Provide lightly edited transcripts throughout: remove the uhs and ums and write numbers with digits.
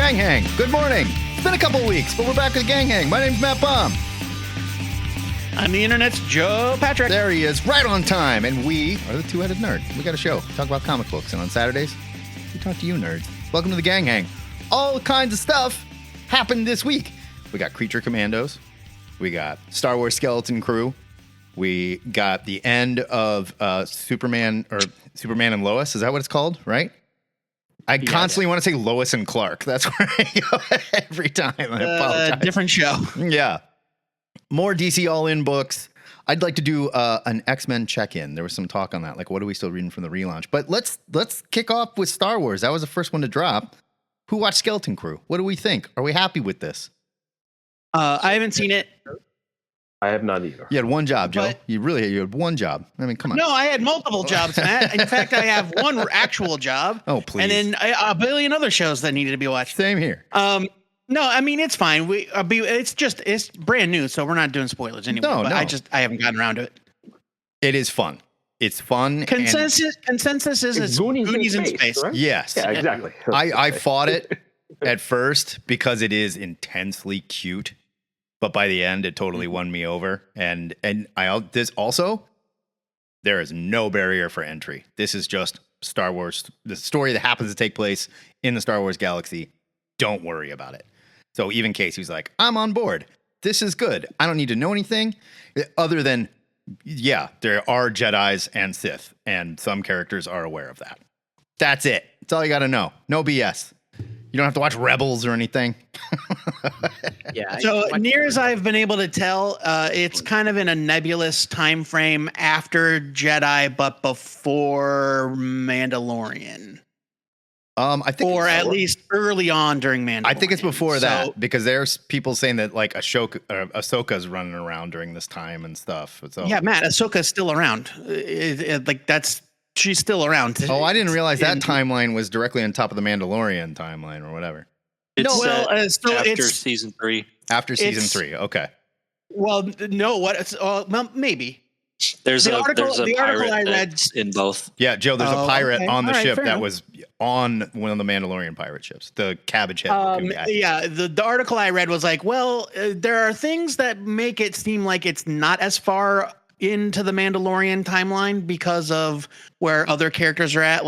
Gang Hang. Good morning. It's been a couple weeks, but we're back with Gang Hang. My name's Matt Baum. I'm the internet's Joe Patrick. There he is, right on time. And we are the Two-Headed Nerd. We got a show. Talk about comic books. And on Saturdays, we talk to you nerds. Welcome to the Gang Hang. All kinds of stuff happened this week. We got Creature Commandos. We got Star Wars Skeleton Crew. We got the end of Superman and Lois. Is that what it's called? Right? I constantly want to say Lois and Clark. That's where I go every time. I apologize. Different show. Yeah. More DC All-In books. I'd like to do an X-Men check-in. There was some talk on that. Like, what are we still reading from the relaunch? But let's kick off with Star Wars. That was the first one to drop. Who watched Skeleton Crew? What do we think? Are we happy with this? I haven't seen it. I have not either. You had one job, Joe. You had one job. I mean, come on. No, I had multiple jobs, Matt. In fact, I have one actual job. Oh, please. And then a billion other shows that needed to be watched. Same here. No, I mean, it's fine. It's brand new, so we're not doing spoilers anymore. No. I haven't gotten around to it. It is fun. It's fun. Consensus is it's Goonies in space. Right? Yes. Yeah, exactly. I fought it at first because it is intensely cute, but by the end, it totally won me over. And there is no barrier for entry. This is just Star Wars, the story that happens to take place in the Star Wars galaxy. Don't worry about it. So even Casey's like, I'm on board. This is good. I don't need to know anything other than, yeah, there are Jedis and Sith, and some characters are aware of that. That's it. That's all you got to know. No BS. You don't have to watch Rebels or anything. Yeah. So near as I've been able to tell, it's kind of in a nebulous time frame after Jedi, but before Mandalorian. I think, or at least early on during Mandalorian. I think it's before that because there's people saying that like Ahsoka's running around during this time and stuff. So yeah, Matt, Ahsoka's still around. She's still around. Oh, I didn't realize that timeline was directly on top of the Mandalorian timeline or whatever. It's after season 3. After season 3, okay. Well, no, well, maybe. There's a pirate I read in both. Yeah, Joe, there's a pirate on the ship that enough. was on one of the Mandalorian pirate ships, the Cabbage Head. Yeah, the article I read was like, well, there are things that make it seem like it's not as far into the Mandalorian timeline because of where other characters are at,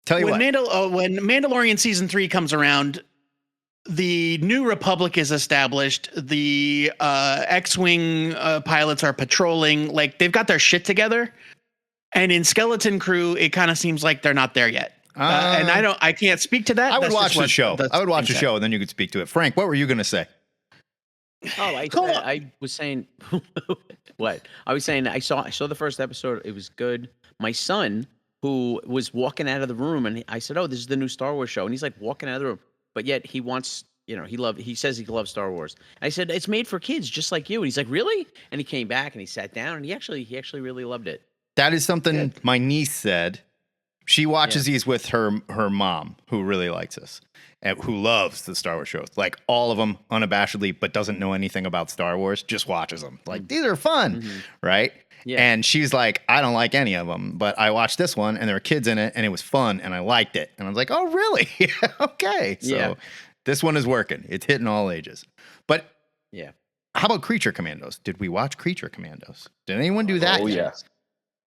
Tell you when Mandalorian season 3 comes around, the New Republic is established. The X-Wing pilots are patrolling. Like, they've got their shit together. And in Skeleton Crew, it kind of seems like they're not there yet. And I can't speak to that. I would watch the show. I would watch the show, and then you could speak to it. Frank, what were you going to say? Oh, I was saying what? I was saying I saw the first episode. It was good. My son, who was walking out of the room, and I said, "Oh, this is the new Star Wars show," and he's like walking out of the room. But yet he wants, he says he loves Star Wars. I said, it's made for kids just like you. And he's like, really? And he came back and he sat down and he actually really loved it. That is something my niece said. She watches these with her mom, who really likes us and who loves the Star Wars shows. Like all of them unabashedly, but doesn't know anything about Star Wars, just watches them. Like, these are fun, right? Yeah. And she's like, I don't like any of them, but I watched this one and there were kids in it and it was fun and I liked it. And I was like, oh, really? Okay. So this one is working. It's hitting all ages. But how about Creature Commandos? Did we watch Creature Commandos? Did anyone do that? Oh, yet?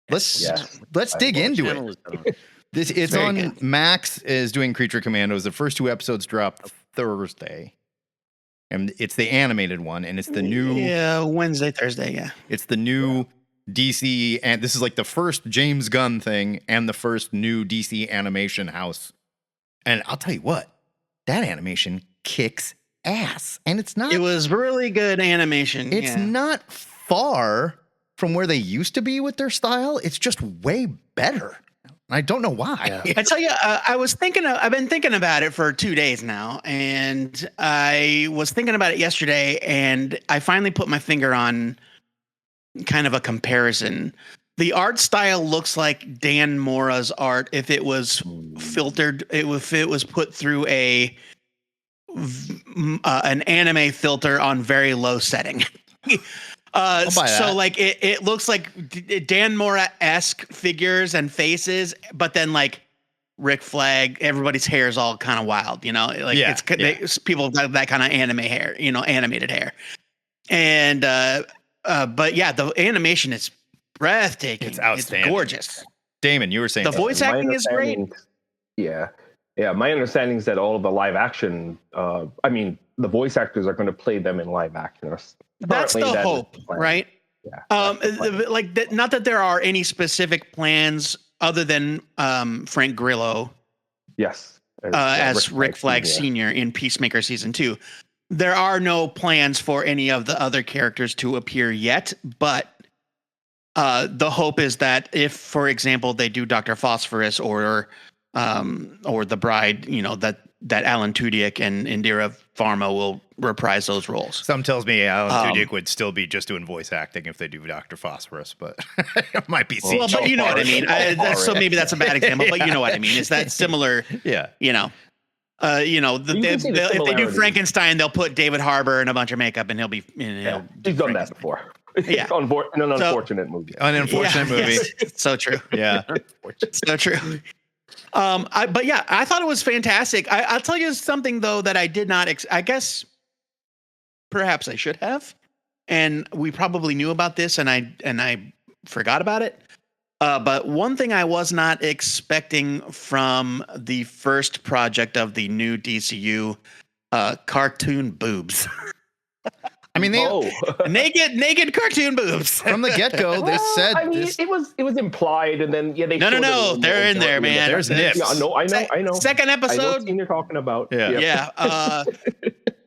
Let's dig into it. It's on good. Max is doing Creature Commandos. The first 2 episodes dropped Thursday. And it's the animated one and it's the new Wednesday, Thursday, It's the new DC, and this is like the first James Gunn thing and the first new DC animation house. And I'll tell you what, that animation kicks ass. And it was really good animation. It's not far from where they used to be with their style. It's just way better. I don't know why. Yeah. I tell you, I've been thinking about it for 2 days now, and I was thinking about it yesterday, and I finally put my finger on kind of a comparison. The art style looks like Dan Mora's art if it was filtered, if it was put through an anime filter on very low setting. So like it looks like Dan Mora-esque figures and faces, but then like Rick Flag, everybody's hair is all kind of wild, like people have that kind of anime hair, animated hair. And, but yeah, the animation is breathtaking. It's outstanding. It's gorgeous. Damon, you were saying the voice acting is great. Yeah. Yeah. My understanding is that all of the live action, the voice actors are going to play them in live action. That's the hope, right? Yeah. Not that there are any specific plans other than Frank Grillo. Yes. As Rick Flag Sr. in Peacemaker Season 2. There are no plans for any of the other characters to appear yet, but the hope is that if, for example, they do Dr. Phosphorus or the Bride, that Alan Tudyk and Indira Varma will reprise those roles. Some tells me Alan Tudyk would still be just doing voice acting if they do Dr. Phosphorus, but it might be. Well, but you know what I mean. So maybe that's a bad example, but you know what I mean. Is that similar? Yeah. If they do Frankenstein, they'll put David Harbour in a bunch of makeup, and he'll be. He's done that before. Yeah, an unfortunate movie. An unfortunate movie. So true. Yeah, so true. I thought it was fantastic. I'll tell you something though that I did not. I guess perhaps I should have, and we probably knew about this, and I forgot about it. But one thing I was not expecting from the first project of the new DCU, cartoon boobs. I mean, naked cartoon boobs from the get-go. They said it was implied, and then they no, they're in there, man. There's nips. Yeah, I know. Second episode. I know what scene you're talking about. Yeah.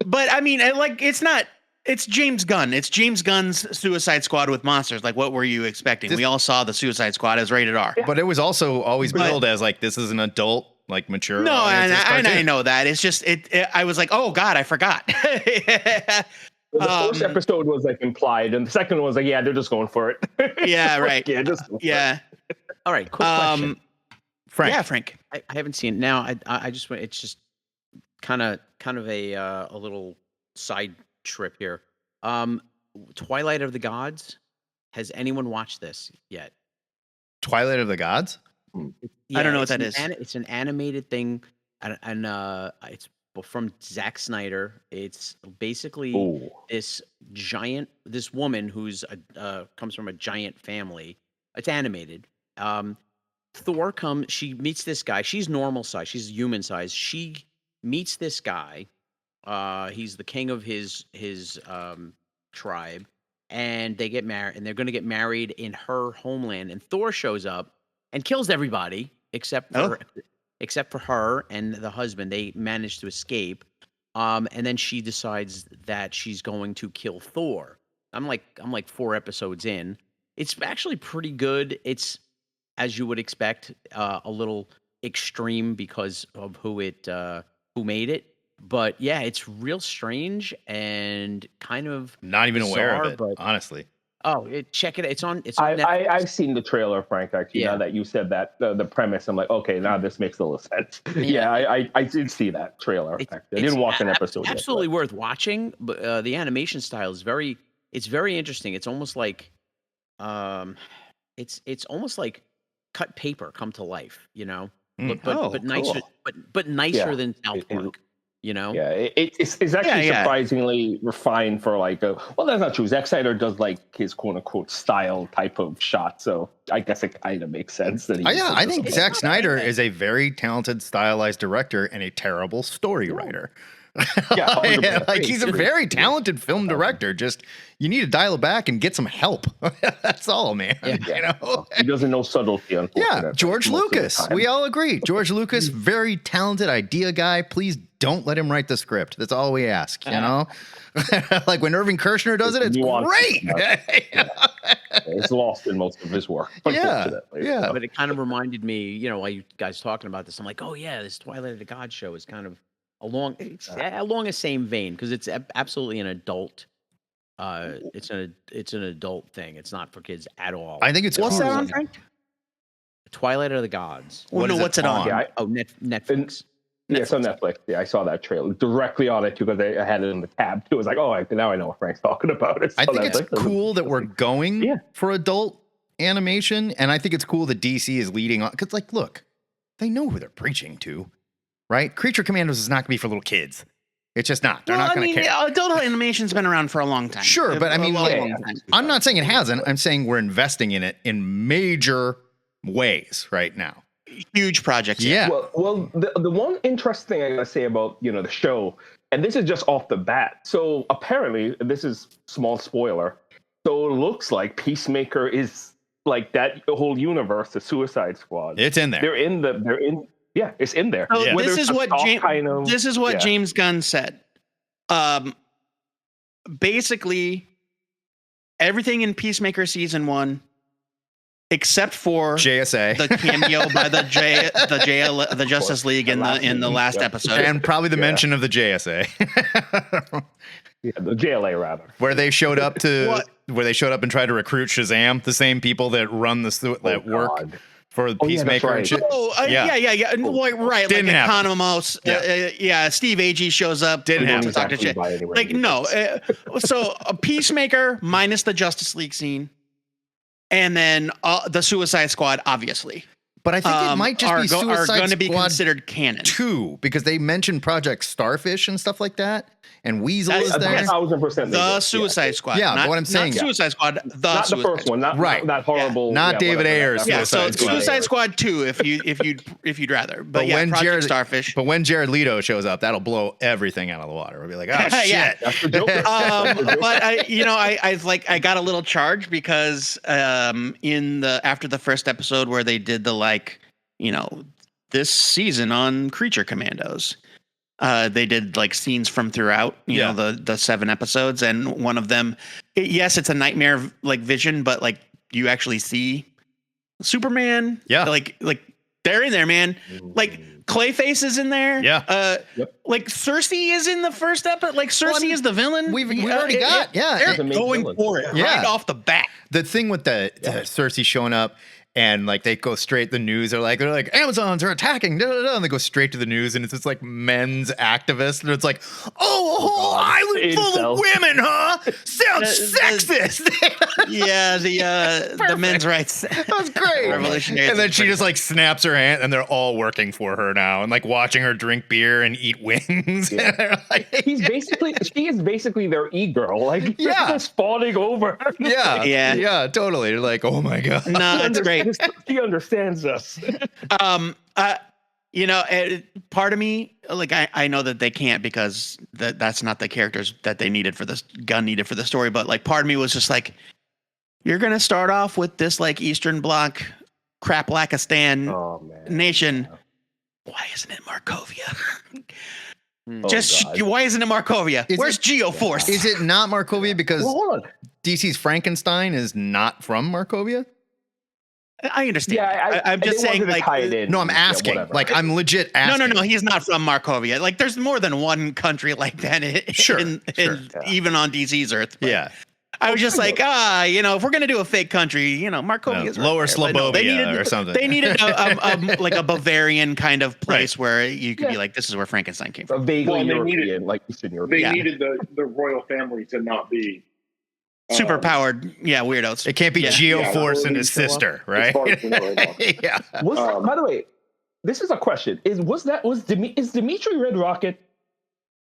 But I mean, it's not. It's James Gunn. It's James Gunn's Suicide Squad with monsters. Like, what were you expecting? We all saw the Suicide Squad as rated R. But it was also always billed as like this is an adult, like mature. No, and I know that. It's just I was like, oh God, I forgot. The first episode was like implied, and the second one was like, yeah, they're just going for it. Yeah, right. Yeah. All right. Quick question. Frank. Yeah, Frank. I haven't seen it now. I just went. It's just kind of a little side trip here. Twilight of the Gods. Has anyone watched this yet? Twilight of the Gods? Yeah, I don't know what that is. It's an animated thing, and it's from Zack Snyder. It's basically this woman who's comes from a giant family. It's animated. Thor she meets this guy. She's normal size. She's human size. She meets this guy. He's the king of his tribe, and they get married, and they're going to get married in her homeland. And Thor shows up and kills everybody except for her and the husband. They manage to escape, and then she decides that she's going to kill Thor. I'm like 4 episodes in. It's actually pretty good. It's, as you would expect, a little extreme because of who made it. But yeah, it's real strange and kind of not even bizarre, aware of it, honestly. Check it. It's on. I've seen the trailer, Frank. Actually, now that you said that, the premise, I'm like, okay, now this makes a little sense. I did see that trailer. I didn't watch an episode. Absolutely worth watching. But the animation style is very interesting. It's almost like, it's almost like cut paper come to life. But nicer, but nicer than South Park. It's actually surprisingly refined for like that's not true. Zack Snyder does like his quote unquote style type of shot, so I guess it kind of makes sense that I think Zack Snyder is a very talented stylized director and a terrible story writer. Like he's a very talented film director. Just you need to dial it back and get some help. That's all, man. He doesn't know subtlety. Unfortunately, George Lucas. We all agree. George Lucas, very talented idea guy. Please don't let him write the script. That's all we ask. Like when Irving Kershner does it, it's great. It's lost in most of his work. Yeah. But it kind of reminded me, while you guys talking about this, I'm like, oh yeah, this Twilight of the God show is kind of along the same vein because it's absolutely an adult. It's an adult thing. It's not for kids at all. I think it's what's that on, Frank? Twilight of the Gods. What's it on? Netflix. Yeah, it's on Netflix. Yeah, I saw that trailer directly on it too because I had it in the tab. It was like, now I know what Frank's talking about. I think it's cool that we're going for adult animation, and I think it's cool that DC is leading on because, like, look, they know who they're preaching to, right? Creature Commandos is not going to be for little kids. It's just not. They're not going to care. Adult animation's been around for a long time. Sure, but I mean, I'm not saying it hasn't. I'm saying we're investing in it in major ways right now. Huge projects. Yeah. Well, the one interesting thing I gotta say about the show, and this is just off the bat. So apparently, this is small spoiler. So it looks like Peacemaker is like that whole universe, the Suicide Squad. It's in there. Yeah, it's in there. So this is what James Gunn said. Basically, everything in Peacemaker season 1, except for JSA, the cameo by the Justice League in the last episode, and probably the mention of the JSA, the JLA rather, where they showed up and tried to recruit Shazam, the same people that run that work for Peacemaker and shit. Yeah. Well, right. Didn't like happen. Economos. Steve Agee shows up. Didn't happen. To talk to shit. Like, no. So a Peacemaker minus the Justice League scene, and then the Suicide Squad, obviously. But I think it might just be Suicide Squad are going to be considered canon 2, because they mentioned Project Starfish and stuff like that, and Weasel is there. 1,000%. The Suicide Squad. Yeah, but what I'm saying, not Suicide Squad. Not the first one. Not horrible. Not David Ayer's. So Suicide Squad 2, if you'd rather. But when Project Starfish. But when Jared Leto shows up, that'll blow everything out of the water. We'll be like, oh shit. That's the Joker. But I got a little charged because after the first episode where they did the this season on Creature Commandos, they did scenes from throughout the 7 episodes, and one of them, yes, it's a nightmare vision, but you actually see Superman. Yeah, they're in there, man. Clayface is in there. Yeah. Cersei is in the first episode. Cersei is the villain. We've already got. Yeah, they're going for it right off the bat. The thing with the Cersei showing up. And they go straight, the news are they're like, Amazons are attacking, and they go straight to the news, and it's just men's activists, and it's like, a whole island full of women, huh? Sounds sexist. The men's rights. That was great. Revolutionary. And then she just snaps her hand, and they're all working for her now, and watching her drink beer and eat wings. Yeah. She is basically their e-girl. They're spawning over. Yeah, totally. You're like, oh my god. No, it's great. She understands us. Part of me, I know that they can't because that's not the characters that they needed for this. Gunn needed for the story, but part of me was just you're gonna start off with this Eastern Bloc Craplakistan nation. Why isn't it Markovia? Why isn't it Markovia? Where's Geoforce? Is it not Markovia because DC's Frankenstein is not from Markovia? I understand. Yeah, I'm just saying. No, I'm asking. I'm legit asking. No. He's not from Markovia. There's more than one country like that. Even on DC's Earth. Yeah. I was just if we're gonna do a fake country, Markovia is Lower Slobovia or something. They needed a Bavarian kind of place where you could be this is where Frankenstein came from. Vaguely European, Eastern Europe. They needed the royal family to not be super powered, weirdos. It can't be Geoforce and his sister, right? Yeah. By the way, this is a question: is Dimitri Red Rocket?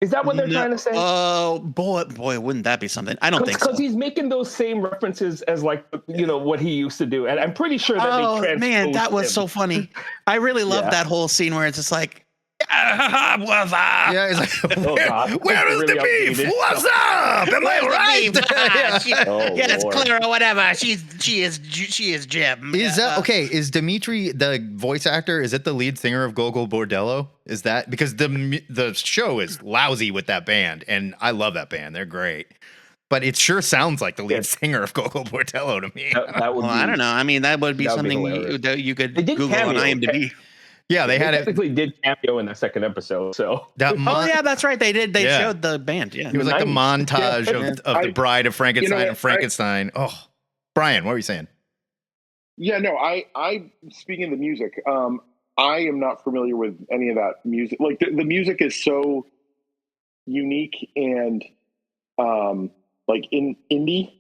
Is that what they're trying to say? Oh boy, wouldn't that be something? I don't think so. Because he's making those same references as what he used to do, and I'm pretty sure that they transposed man, that was so funny. I really loved that whole scene where it's just yeah, he's where is the beef? What's up? Am I right? It's Clara, whatever. She is Jim. Is that okay? Is Dimitri the voice actor? Is it the lead singer of Gogol Bordello? Is that because the show is lousy with that band, and I love that band. They're great. But it sure sounds like the lead singer of Gogol Bordello to me. I don't know. I mean, that would be something you could Google on IMDb. Yeah, they technically did cameo in the second episode. So that's right. They did. They showed the band. Yeah, it was the montage of the Bride of Frankenstein and Frankenstein. Brian, what were you saying? Yeah, no, I speaking of the music, I am not familiar with any of that music. The music is so unique and in indie,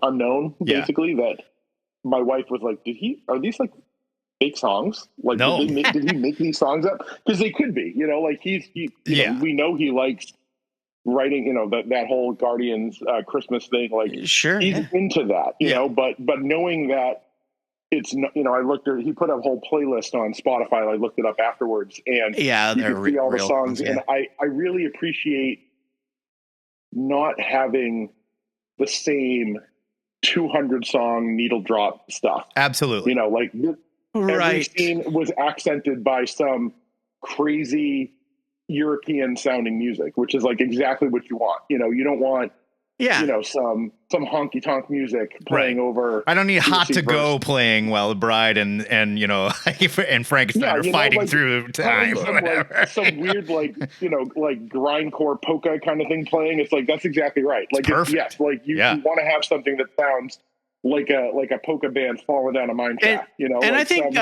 unknown basically. That my wife was like, "Are these fake songs? Like, No. did he make these songs up? Because they could be, like you know, we know he likes writing, that whole Guardians Christmas thing. Like, sure, he's into that, you know. But knowing that it's, I looked at, he put a whole playlist on Spotify. I looked it up afterwards, and you can see all the songs. And I really appreciate not having the same 200 song needle drop stuff. Absolutely. Like every scene was accented by some crazy European sounding music, which is like exactly what you want. You don't want some honky tonk music playing over. I don't need Hot to Go playing while the bride and and Frankenstein are fighting through time. Some weird like grindcore polka kind of thing playing. It's like, that's exactly right. Like, you want to have something that sounds like a polka band falling down a mine shaft. And I think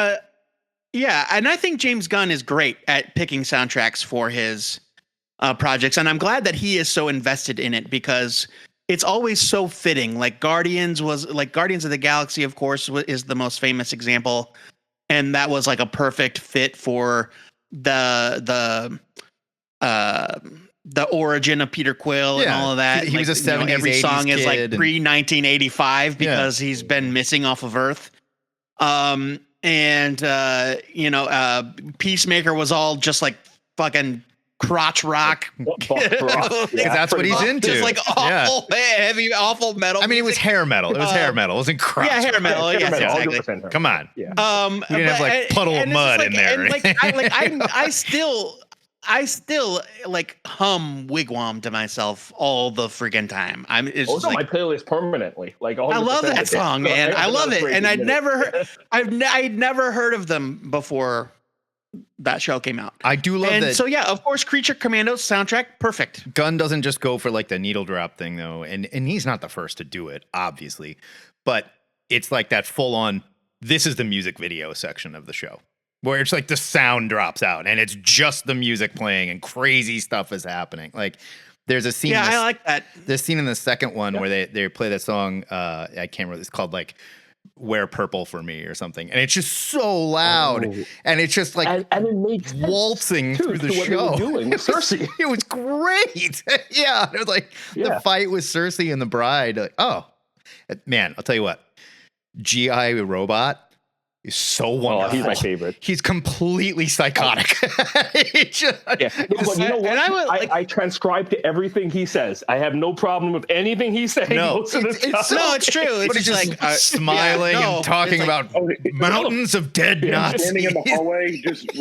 and I think James Gunn is great at picking soundtracks for his projects, and I'm glad that he is so invested in it, because it's always so fitting. Like Guardians of the Galaxy, of course, is the most famous example, and that was like a perfect fit for the origin of Peter Quill and all of that. He was a 70s, every 80s song is like kid pre-1985 because he's been missing off of Earth. Peacemaker was all just like fucking crotch rock. Because that's what he's into. Just like awful, heavy, awful metal. I mean, it was hair metal. It was hair metal. It wasn't crotch. Yeah, hair metal. Yes, exactly. Come on. Yeah. We didn't have like puddle of mud in there. And I still like hum Wigwam to myself all the freaking time. It's also my playlist permanently. Like, I love that song, man. I love it, and I'd never heard of them before that show came out. I do love that. So yeah, of course, Creature Commandos soundtrack, perfect. Gunn doesn't just go for like the needle drop thing though, and he's not the first to do it, obviously, but it's like that full on. This is the music video section of the show, where it's like the sound drops out and it's just the music playing and crazy stuff is happening. Like there's a scene. Yeah, I like that. There's a scene in the second one where they play that song. I can't remember. It's called like "Wear Purple for Me" or something, and it's just so loud, and it's just like and it makes waltzing through the show. What they were doing with Cersei. It was great. Yeah, it was like the fight with Cersei and the bride. Like, oh man, I'll tell you what, G.I. Robot is so wonderful. He's my favorite. He's completely psychotic. But you know what? I transcribe to everything he says. I have no problem with anything he's saying. No, it's true. It's but just like smiling and talking about mountains of dead Nazis. Standing in the hallway, just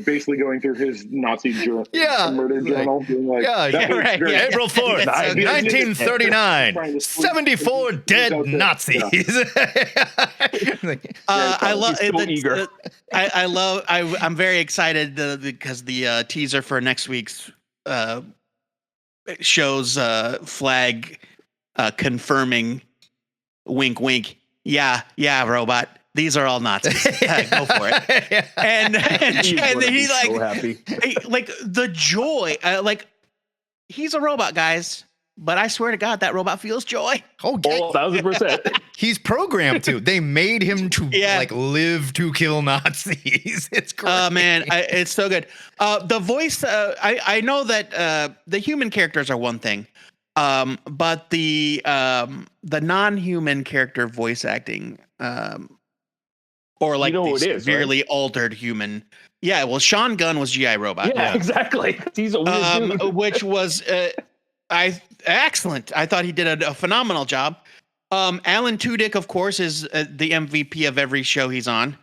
basically going through his Nazi murder journal. Being like, April 4th, 1939, 74 dead Nazis. I love so eager. I'm very excited because the teaser for next week's shows Flag confirming, wink, wink. Yeah, robot. These are all Nazis. Go for it. And he like, so happy. Like the joy. He's a robot, guys. But I swear to God, that robot feels joy. Oh, 1,000%. He's programmed to. They made him to like live to kill Nazis. It's great. Man, it's so good. The voice. I know that the human characters are one thing, but the non-human character voice acting, or like the severely altered human. Yeah, well, Sean Gunn was G.I. Robot. Yeah, exactly. He's a weird dude. Which was excellent. I thought he did a phenomenal job. Alan Tudyk, of course, is the MVP of every show he's on.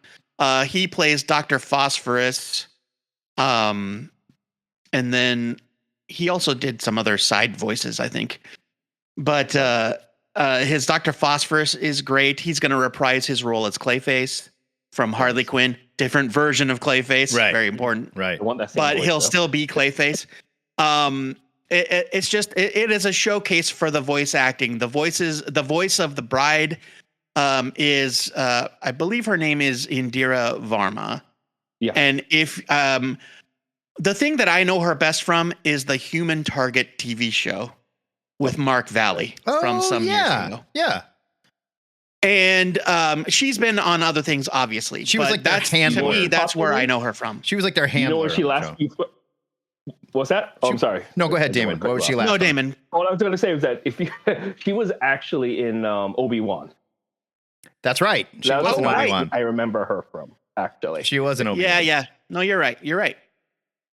He plays Dr. Phosphorus. And then he also did some other side voices, I think. But his Dr. Phosphorus is great. He's going to reprise his role as Clayface from Harley Quinn. Different version of Clayface. Right. Very important. Right. But he'll still be Clayface. It's just it is a showcase for the voice acting. The voice of the bride is I believe her name is Indira Varma. Yeah. And if the thing that I know her best from is the Human Target TV show with Mark Valley from some years ago. Yeah. And she's been on other things, obviously. She was like their handler. To me, that's where I know her from. She was like their handler. You know where she last? What's that? Oh, I'm sorry. No, go ahead, Damon. What was she last? No, Damon. What I was going to say was that she was actually in Obi-Wan. That's right. She was in Obi-Wan. I remember her from, actually. She was in Obi-Wan. Yeah. No, you're right.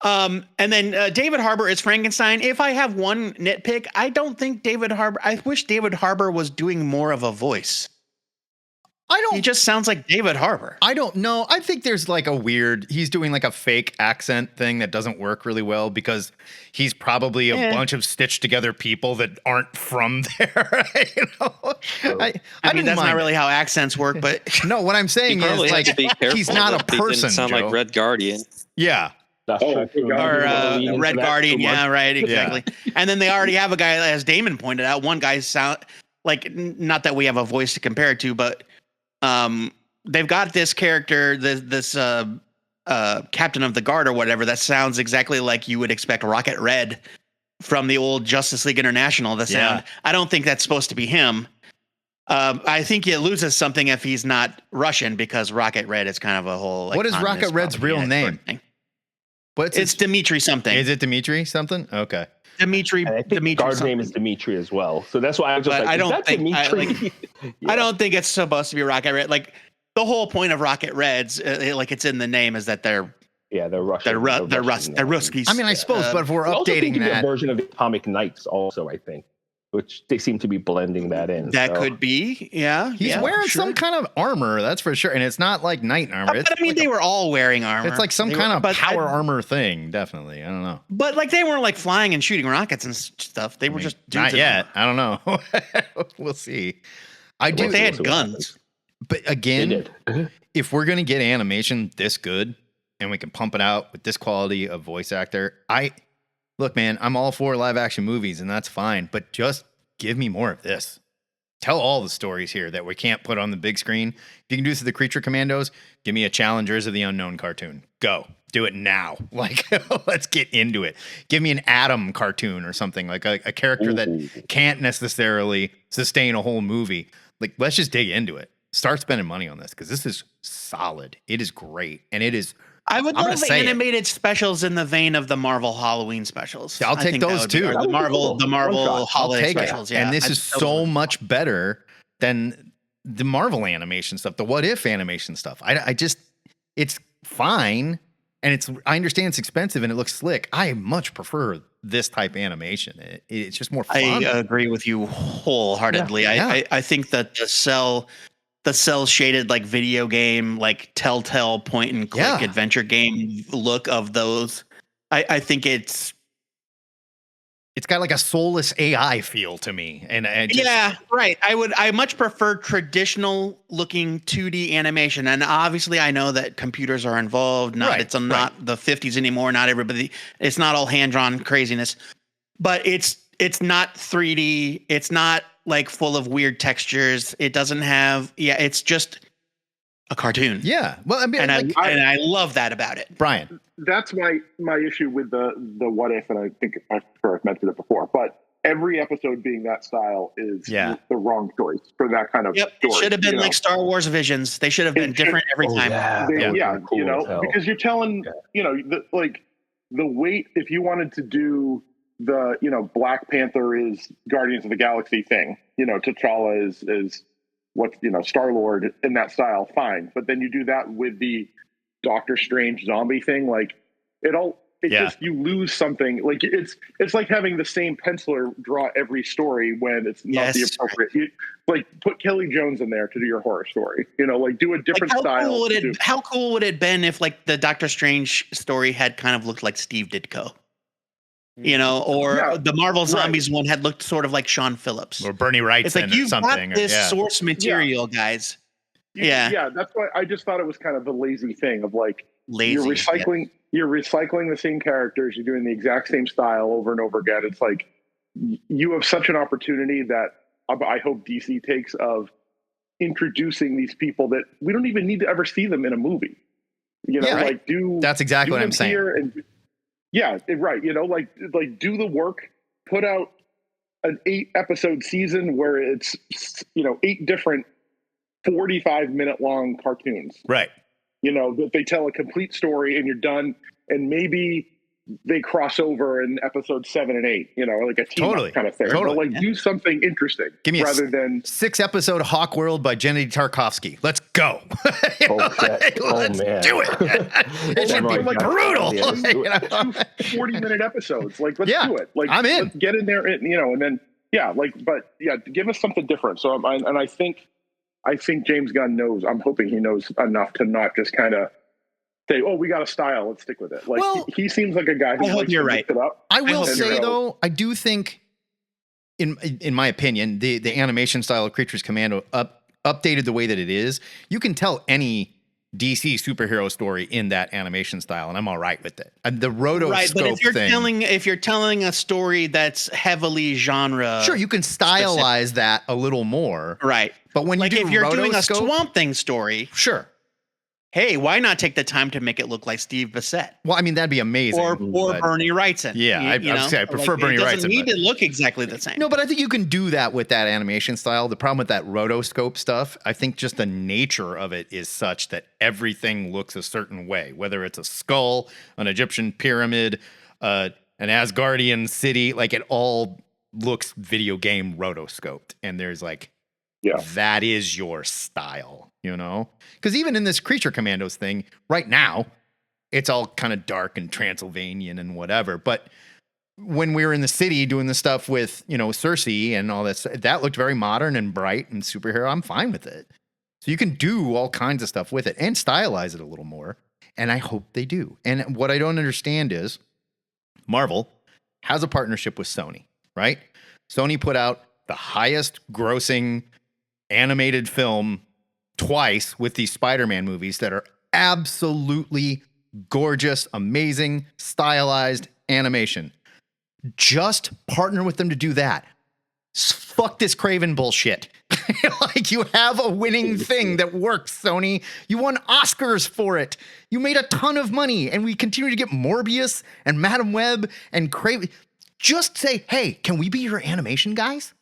And then David Harbour is Frankenstein. If I have one nitpick, I don't think I wish David Harbour was doing more of a voice. He just sounds like David Harbour. I don't know. I think there's like he's doing like a fake accent thing that doesn't work really well because he's probably a bunch of stitched together people that aren't from there. I mean, that's not really how accents work, but no, what I'm saying is like he's not a person. Sound like Red Guardian. Yeah. Or Red Guardian. Yeah, right. Exactly. Yeah. And then they already have a guy, as Damon pointed out, one guy sound like, not that we have a voice to compare it to, but they've got this character, this captain of the guard or whatever, that sounds exactly like you would expect Rocket Red from the old Justice League International to sound. Yeah. I don't think that's supposed to be him. I think it loses something if he's not Russian, because Rocket Red is kind of a whole. What is Rocket Red's real name? It's Dimitri something. Is it Dimitri something? Okay. Dimitri. I think guard name is Dimitri as well. So that's why I was just like, I don't think it's supposed to be Rocket Red. Like the whole point of Rocket Reds, like it's in the name, is that they're Russian. They're Ruskies. I mean, I suppose, but if we're updating that version of the Atomic Knights, also, I think, which they seem to be blending that in. That could be, yeah. He's wearing some kind of armor, that's for sure, and it's not like knight armor. But I mean, they were all wearing armor. It's like some kind of power armor thing, definitely. I don't know. But like they weren't like flying and shooting rockets and stuff. They were just dudes. Not yet. I don't know. We'll see. They had guns. But again, if we're gonna get animation this good and we can pump it out with this quality of voice actor, look, man, I'm all for live action movies and that's fine, but just give me more of this. Tell all the stories here that we can't put on the big screen. If you can do this to the Creature Commandos, give me a Challengers of the Unknown cartoon. Go. Do it now. Like, let's get into it. Give me an Atom cartoon or something, like a character that can't necessarily sustain a whole movie. Like, let's just dig into it. Start spending money on this, because this is solid. It is great. And it is... I would love the animated specials in the vein of the Marvel Halloween specials. I'll take those too. The Marvel holiday specials. Yeah, and this is so much better than the Marvel animation stuff, the What If animation stuff. It's fine, and I understand it's expensive and it looks slick. I much prefer this type of animation. It's just more fun. I agree with you wholeheartedly. Yeah. I think that the cell shaded like video game, like Telltale point and click adventure game look of those. I think it's got like a soulless AI feel to me. And right. I much prefer traditional looking 2D animation. And obviously I know that computers are involved. Not the 50s anymore. Not everybody, it's not all hand-drawn craziness, but it's not 3D. It's not like full of weird textures. It doesn't have, it's just a cartoon. Yeah. Well, I mean, and I love that about it. Brian. That's my issue with the What If, and I think I've mentioned it before, but every episode being that style is the wrong choice for that kind of story. It should have been like Star Wars Visions. They should have been different every time. Cool, because you're telling, the weight, if you wanted to do the Black Panther is Guardians of the Galaxy thing, T'Challa is what Star-Lord in that style, fine, but then you do that with the Doctor Strange zombie thing, like just you lose something. Like it's like having the same penciler draw every story when it's not the appropriate. You, like put Kelly Jones in there to do your horror story, like do a different style. How cool would it been if like the Doctor Strange story had kind of looked like Steve Ditko? The Marvel Zombies one had looked sort of like Sean Phillips or Bernie Wrightson. It's like you've got this source material, guys. That's why I just thought it was kind of a lazy thing of like you're recycling the same characters, you're doing the exact same style over and over again. It's like you have such an opportunity that I hope DC takes of introducing these people that we don't even need to ever see them in a movie. That's exactly what I'm saying. Yeah, right. Like do the work, put out an 8-episode season where it's, 8 different 45-minute long cartoons. Right. You know, that they tell a complete story and you're done. And maybe they cross over in episode 7 and 8, you know, like a team up kind of thing. But like do something interesting rather than 6-episode Hawk World by Jenny Tarkovsky. Let's go. Let's do it. It should be like brutal. 40-minute episodes. Like, let's do it. Like, I'm in. Let's get in there, you know, and then give us something different. So I think James Gunn knows. I'm hoping he knows enough to not just kind of say, "Oh, we got a style. Let's stick with it." Like he seems like a guy who likes to mix it up. I will say though, I do think, in my opinion, the animation style of Creatures Commando updated the way that it is. You can tell any DC superhero story in that animation style, and I'm all right with it. The rotoscope but if you're telling a story that's heavily genre, sure, you can stylize that a little more, right? But when if you're doing a Swamp Thing story, sure. Hey, why not take the time to make it look like Steve Bissette? Well, I mean, that'd be amazing. Or Bernie Wrightson. Yeah, I prefer Bernie Wrightson. It doesn't need to look exactly the same. No, but I think you can do that with that animation style. The problem with that rotoscope stuff, I think just the nature of it is such that everything looks a certain way, whether it's a skull, an Egyptian pyramid, an Asgardian city, like it all looks video game rotoscoped. And there's like, that is your style, you know? Because even in this Creature Commandos thing, right now, it's all kind of dark and Transylvanian and whatever. But when we were in the city doing the stuff with, you know, Cersei and all that, that looked very modern and bright and superhero. I'm fine with it. So you can do all kinds of stuff with it and stylize it a little more. And I hope they do. And what I don't understand is Marvel has a partnership with Sony, right? Sony put out the highest grossing animated film twice with these Spider-Man movies that are absolutely gorgeous, amazing, stylized animation. Just partner with them to do that. Fuck this Craven bullshit. Like, you have a winning thing that works, Sony. You won Oscars for it. You made a ton of money, and we continue to get Morbius and Madam Web and Craven. Just say, hey, can we be your animation guys?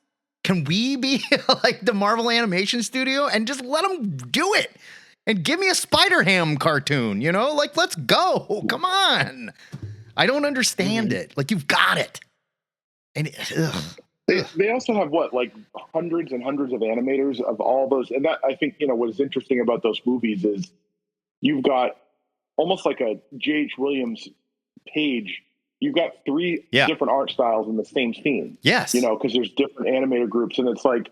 Can we be like the Marvel Animation Studio and just let them do it? And give me a Spider-Ham cartoon, you know? Like, let's go. Come on. I don't understand it. Like, you've got it. And they also have like hundreds and hundreds of animators of all those. And that, I think, you know, what is interesting about those movies is you've got almost like a J.H. Williams page. You've got 3 different art styles in the same scene. Yes. You know, because there's different animator groups, and it's like,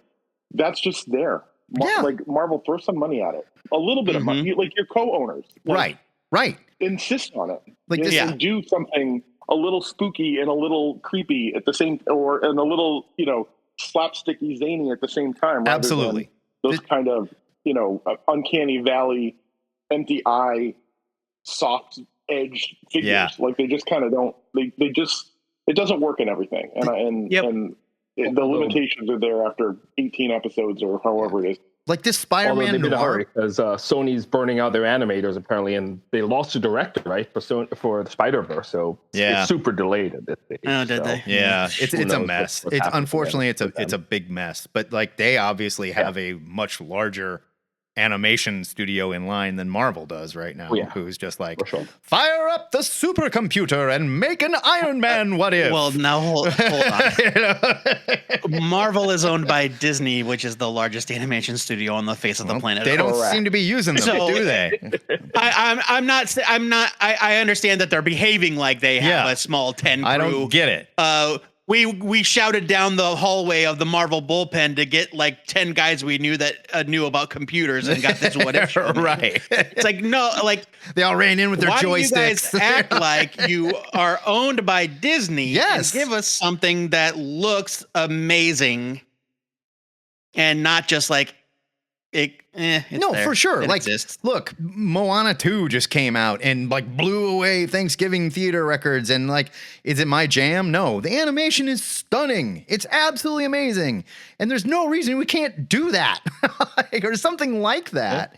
that's just there. Like, Marvel, throw some money at it. A little bit of money. Like, your co-owners. Like, right. Insist on it. Like, and do something a little spooky and a little creepy at the same, and a little, you know, slapsticky, zany at the same time. Absolutely. Those kind of, you know, uncanny valley, empty eye, soft edged figures. Like, they just kind of don't. They just, it doesn't work in everything, and the limitations are there after 18 episodes or however it is. Like this Spider-Man noir, because Sony's burning out their animators apparently, and they lost the director, right, for the Spider-Verse, so it's super delayed at this stage. Oh, did they? Yeah, it's a mess. It's unfortunately it's a big mess. But like, they obviously have a much larger animation studio in line than Marvel does right now, who's just like, fire up the supercomputer and make an Iron Man what if. Well, now hold on. Marvel is owned by Disney, which is the largest animation studio on the face of the planet. They don't seem to be using them, do they? I understand that they're behaving like they have a small 10 crew. I don't get it. We shouted down the hallway of the Marvel bullpen to get like 10 guys we knew that knew about computers and got this what if. Right. It's like, no, like, they all ran in with their joysticks. Why do you guys act like you are owned by Disney? Yes. And give us something that looks amazing and not just like no, there. for sure. It like, exists. Look, Moana 2 just came out and like blew away Thanksgiving theater records. And like, is it my jam? No, the animation is stunning. It's absolutely amazing. And there's no reason we can't do that or something like that.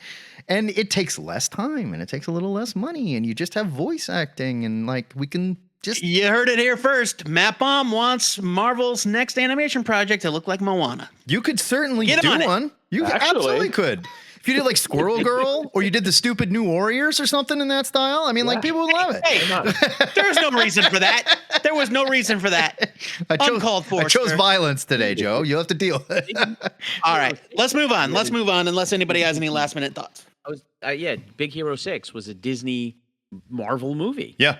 And it takes less time and it takes a little less money, and you just have voice acting, and like, we can You heard it here first. Matt Baum wants Marvel's next animation project to look like Moana. You could certainly do one. You absolutely could. If you did like Squirrel Girl, or you did the stupid New Warriors or something in that style, I mean, like people would love it. Hey, there was no reason for that. There was no reason for that. Uncalled for. I chose violence today, Joe. You'll have to deal with it. All right, let's move on. Let's move on, unless anybody has any last minute thoughts. Big Hero 6 was a Disney Marvel movie. Yeah.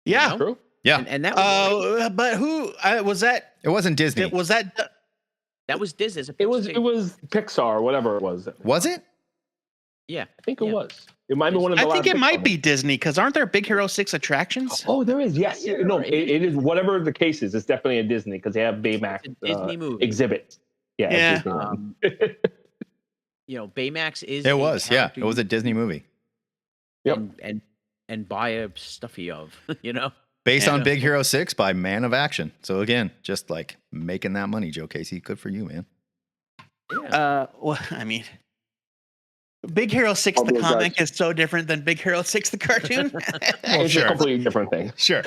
Yeah. True. Yeah. And that was but who was that? It wasn't Disney. Was that? That was Disney. It was Pixar, whatever it was. Was it? Yeah, I think it was. It might be one of the. I think it might be Disney, because aren't there Big Hero 6 attractions? Oh, there is. Yes. No, it is. Whatever the case is, it's definitely a Disney, because they have Baymax Disney movie exhibit. Yeah. Baymax is. It was. Yeah, it was a Disney movie. Yep. And buy a stuffy of, Based on Big Hero 6 by Man of Action. So again, just like making that money, Joe Casey. Good for you, man. Yeah. Well, I mean, Big Hero 6 the comic is so different than Big Hero 6 the cartoon. It's a completely different thing. Sure.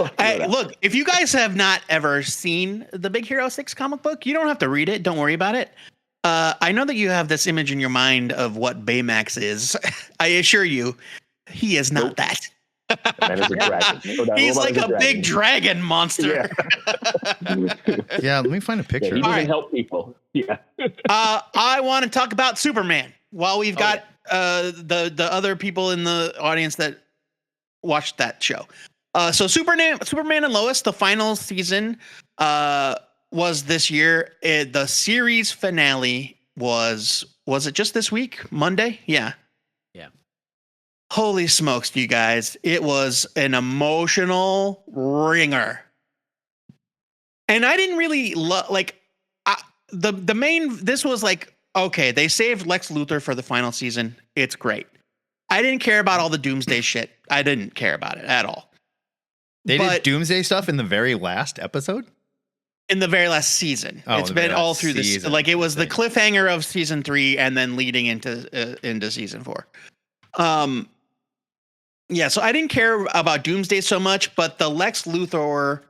Look, if you guys have not ever seen the Big Hero 6 comic book, you don't have to read it. Don't worry about it. I know that you have this image in your mind of what Baymax is. I assure you, he is not that. That is a dragon. He's like a big dragon monster. Yeah, let me find a picture. He doesn't help people. Yeah. I want to talk about Superman while we've got the other people in the audience that watched that show. So Superman and Lois, the final season was this year. The series finale was it just this week? Monday? Yeah. Holy smokes, you guys. It was an emotional ringer. And I didn't really this was like, okay, they saved Lex Luthor for the final season. It's great. I didn't care about all the Doomsday shit. I didn't care about it at all. They did Doomsday stuff in the very last episode? In the very last season. It's been all through this. Like, it was the cliffhanger of season 3 and then leading into season 4. Yeah, so I didn't care about Doomsday so much, but the Lex Luthor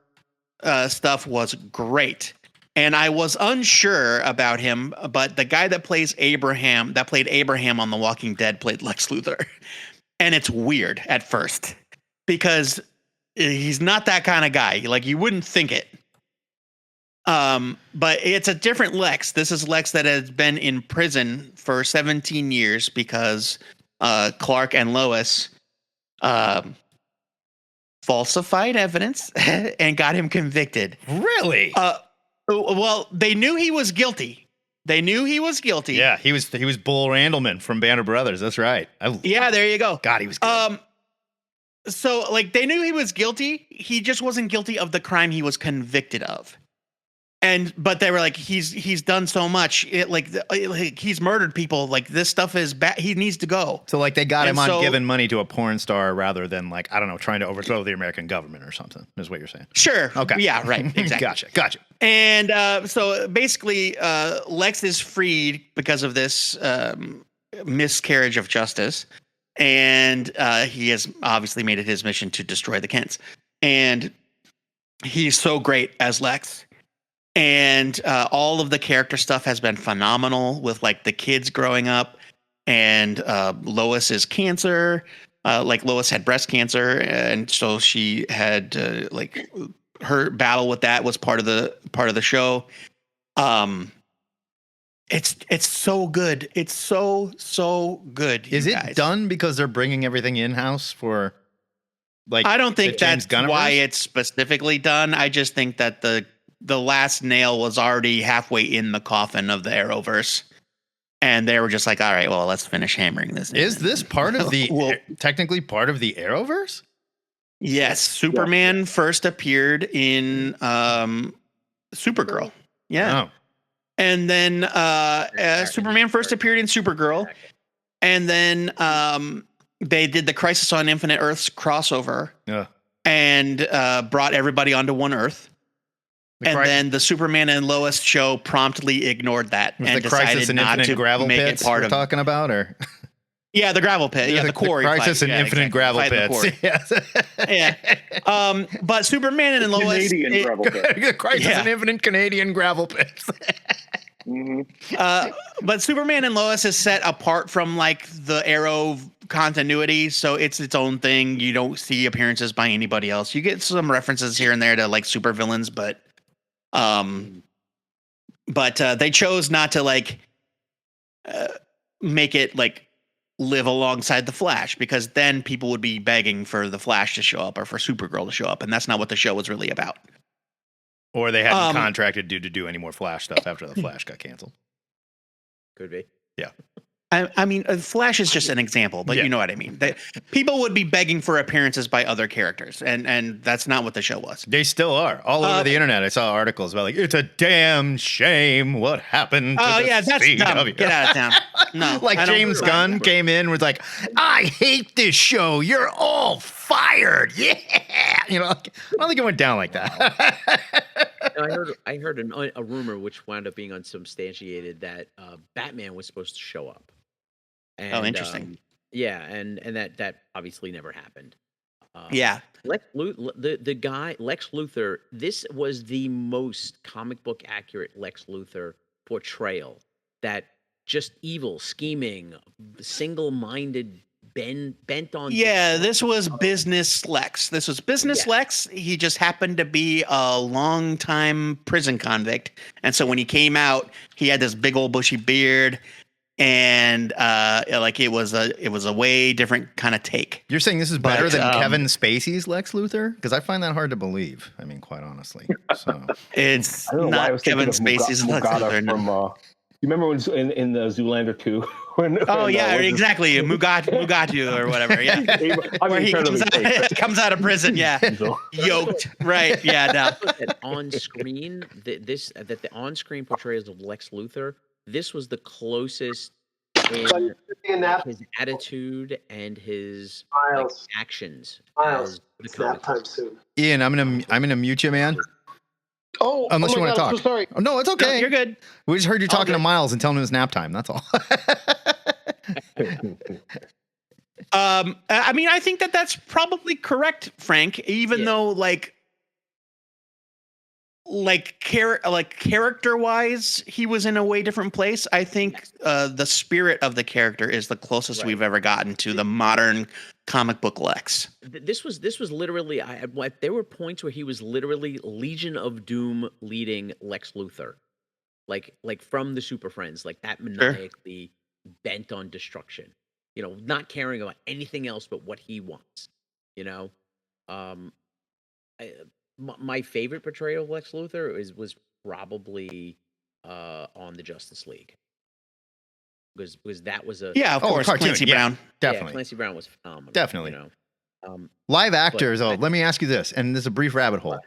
stuff was great. And I was unsure about him, but the guy that played Abraham on The Walking Dead played Lex Luthor. And it's weird at first because he's not that kind of guy. Like, you wouldn't think it. But it's a different Lex. This is Lex that has been in prison for 17 years because Clark and Lois falsified evidence and got him convicted. Really? Well, they knew he was guilty. Yeah, he was Bull Randleman from Band of Brothers. That's right. Yeah, there you go. God, he was good. So like they knew he was guilty. He just wasn't guilty of the crime he was convicted of. But they were like, he's done so much. He's murdered people. Like, this stuff is bad. He needs to go. So like they got him on giving money to a porn star rather than, like, I don't know, trying to overthrow the American government or something, is what you're saying. Sure. Okay. Yeah, right. Exactly. Gotcha. And so basically, Lex is freed because of this miscarriage of justice. And he has obviously made it his mission to destroy the Kents. And he's so great as Lex. And all of the character stuff has been phenomenal with, like, the kids growing up and Lois's cancer. Lois had breast cancer, and so she had her battle with that was part of the show. It's so good. It's so good. Is it done because they're bringing everything in-house for, like, I don't think that's why it's specifically done. I just think that the last nail was already halfway in the coffin of the Arrowverse. And they were just like, all right, well, let's finish hammering this. Is this part of the, technically part of the Arrowverse? Yes. Superman first appeared in Supergirl. Yeah. Oh. And then Superman first appeared in Supergirl. And then they did the Crisis on Infinite Earths crossover. Yeah. And brought everybody onto one Earth. Then the Superman and Lois show promptly ignored that and decided not to make it part of. Talking about, or Yeah, the gravel pit. Yeah, the quarry. Crisis in Infinite Gravel Pits. Yes. Yeah. But Superman and Lois. Canadian gravel pit. Crisis in Infinite Canadian Gravel Pits. But Superman and Lois is set apart from like the Arrow continuity, so it's its own thing. You don't see appearances by anybody else. You get some references here and there to like supervillains, but they chose not to like make it like live alongside the Flash, because then people would be begging for the Flash to show up or for Supergirl to show up, and that's not what the show was really about. Or they hadn't contracted to do any more Flash stuff after the Flash got canceled. Could be. Yeah. I mean, Flash is just an example, but you know what I mean. People would be begging for appearances by other characters, and that's not what the show was. They still are. All over the internet, I saw articles about like, it's a damn shame what happened to the that's dumb. CW. Get out of town. No. Like James Gunn came in and was like, I hate this show. You're all fired. Yeah. You know, I don't think it went down like that. I heard a rumor which wound up being unsubstantiated that Batman was supposed to show up. And, interesting. And that obviously never happened. The guy Lex Luthor. This was the most comic book accurate Lex Luthor portrayal. That just evil, scheming, single-minded, bent on. Yeah, this was business Lex. Lex. He just happened to be a long-time prison convict, and so when he came out, he had this big old bushy beard. And like it was a way different kind of take. You're saying this is better than Kevin Spacey's Lex Luthor? Because I find that hard to believe. I mean, quite honestly. So it's not Kevin Spacey's Lex Luthor. From, you remember when in the Zoolander 2? Exactly. Mugatu or whatever. Yeah. Where he comes out of prison. Yeah. Yoked. Right. Yeah. No. On screen, the on screen portrayals of Lex Luthor. This was the closest in his attitude and his actions. Miles, it's nap time soon. Ian, I'm gonna mute you, man. Unless you want to talk. I'm so sorry. Oh, no, it's okay. No, you're good. We just heard you talking to Miles and telling him it's nap time. That's all. I mean, I think that's probably correct, Frank. Even though character wise, he was in a way different place. I think the spirit of the character is the closest we've ever gotten to the modern comic book Lex. This was literally. There were points where he was literally Legion of Doom leading Lex Luthor, like from the Super Friends, like that maniacally bent on destruction. You know, not caring about anything else but what he wants. You know, my favorite portrayal of Lex Luthor was probably on the Justice League, because that was a of course, cartoon. Clancy Brown. Definitely, Clancy Brown was phenomenal. Definitely, you know. Live actors. Let me ask you this, and this is a brief rabbit hole.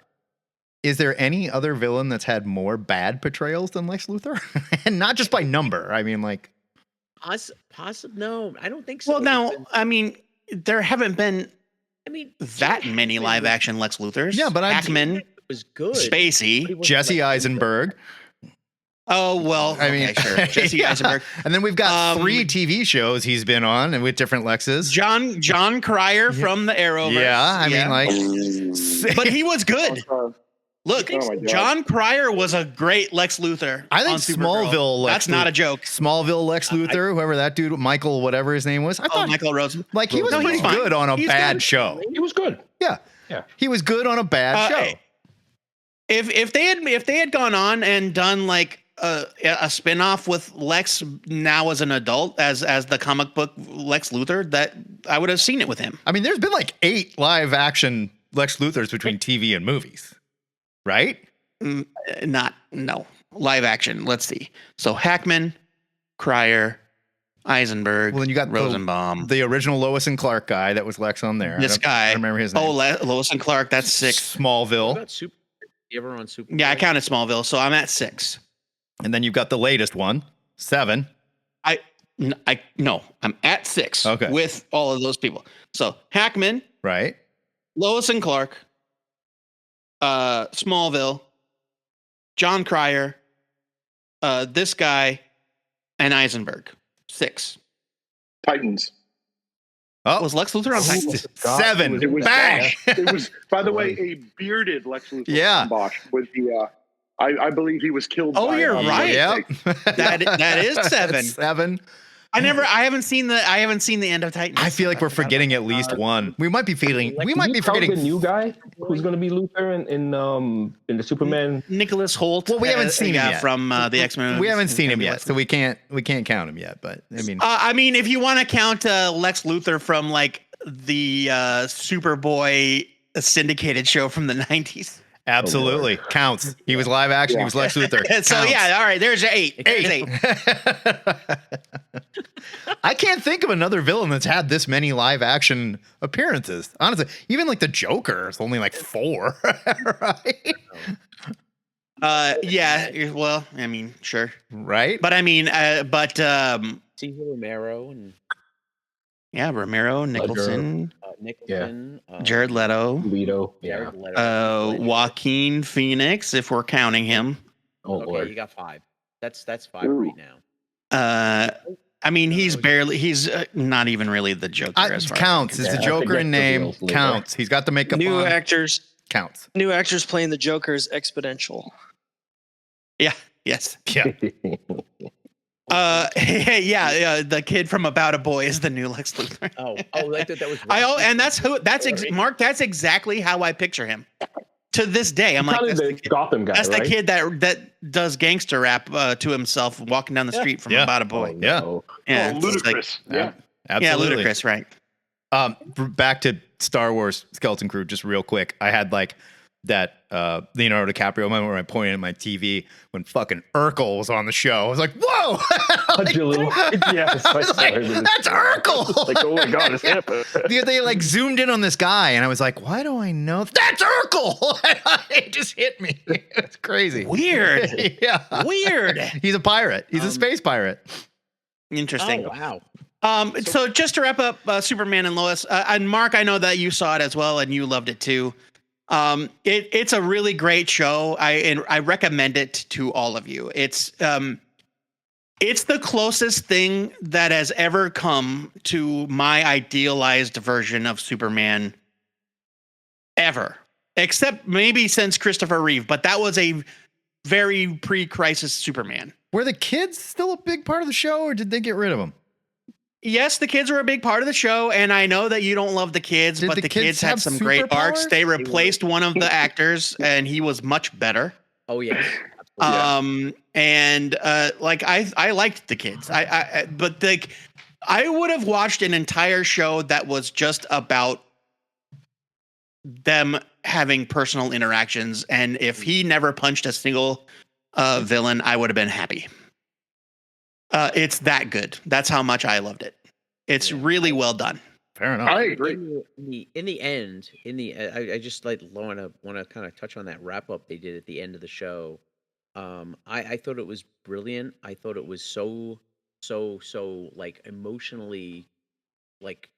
Is there any other villain that's had more bad portrayals than Lex Luthor, and not just by number? I mean, like, no, I don't think so. Well, now, I mean, there haven't been. That many live action Lex Luthors. Yeah, but Hackman was good. Spacey, Jesse Eisenberg. Oh well, sure. Jesse Eisenberg. And then we've got 3 TV shows he's been on and with different Lexes. John Cryer from the Arrowverse. Yeah, I mean, like, but he was good. Look, John Cryer was a great Lex Luthor. I think Smallville Lex That's not a joke. Smallville Lex Luthor, whoever that dude, Michael, whatever his name was. I thought Michael Rosen. Like, he was pretty good on a bad show. He was good. Yeah. He was good on a bad show. If they had gone on and done like a spin-off with Lex now as an adult, as the comic book Lex Luthor, that I would have seen it with him. I mean, there's been like 8 live action Lex Luthors between TV and movies. Right? No. Live action. Let's see. So Hackman, Cryer, Eisenberg, well, then you got Rosenbaum. The original Lois and Clark guy that was Lex on there. This guy. I don't remember his name. Lois and Clark. That's 6. Smallville. What about you ever on Superman? Yeah, I counted Smallville, so I'm at 6. And then you've got the latest one, 7. No, I'm at 6. Okay. With all of those people. So Hackman. Right. Lois and Clark. Smallville, John Cryer, this guy, and Eisenberg. 6. Titans. Oh, was Lex Luthor on Titans? 7. It was Bang. Bosch. It was, by the way, a bearded Lex Luthor. Yeah. Bosch with the. I believe he was killed. Oh, by, you're right. Yep. That is 7. 7. I haven't seen the end of Titans. I feel like we're forgetting at least one. We might be forgetting the new guy who's going to be Luthor in the Superman. Nicholas Holt. Well, we haven't seen him yet from the X-Men. We haven't seen him yet, so we can't count him yet. But I mean, if you want to count Lex Luthor from like the Superboy syndicated show from the 90s. Absolutely counts. He was live action. He was Lex Luthor. So yeah, all right. There's your 8. There's 8. I can't think of another villain that's had this many live action appearances. Honestly, even like the Joker is only like 4, right? Yeah. Well, I mean, sure, right. But I mean, Cesar Romero and Romero, Nicholson, Jared Leto, Joaquin Phoenix, if we're counting him. Oh, okay, Lord. You got 5. That's 5 right now. I mean, he's not even really the Joker. As far counts. Is the Joker in name? Counts. He's got the makeup New on. actors. Counts. New actors playing the Joker is exponential. Yeah. Yes. Yeah. The kid from About a Boy is the new Lex Luthor. That was. Mark. That's exactly how I picture him. To this day, I'm like, that's the Gotham guy. That's right? the kid that does gangster rap to himself walking down the street from About a Boy. Yeah, ludicrous. Absolutely. Ludicrous, right? Back to Star Wars Skeleton Crew, just real quick. I had like that Leonardo DiCaprio moment where I pointed at my TV when fucking Urkel was on the show. I was like, whoa! Yes, I saw him. That's Urkel! Like, oh my God, it's him. They like zoomed in on this guy, and I was like, why do I know? That's Urkel! It just hit me. It's crazy. Weird. Weird. He's a pirate. He's a space pirate. Interesting. Oh, wow. So just to wrap up Superman and Lois, and Mark, I know that you saw it as well, and you loved it too. It's a really great show. I recommend it to all of you. It's the closest thing that has ever come to my idealized version of Superman ever, except maybe since Christopher Reeve, but that was a very pre-crisis Superman. Were the kids still a big part of the show, or did they get rid of them? Yes, the kids were a big part of the show, and I know that you don't love the kids, but the kids had some great arcs. They replaced one of the actors, and he was much better. Oh yeah. And I liked the kids. But I would have watched an entire show that was just about them having personal interactions, and if he never punched a single villain, I would have been happy. It's that good. That's how much I loved it. It's really well done. Fair enough. I agree. In the end, I just like want to kind of touch on that wrap up they did at the end of the show. I thought it was brilliant. I thought it was so like emotionally like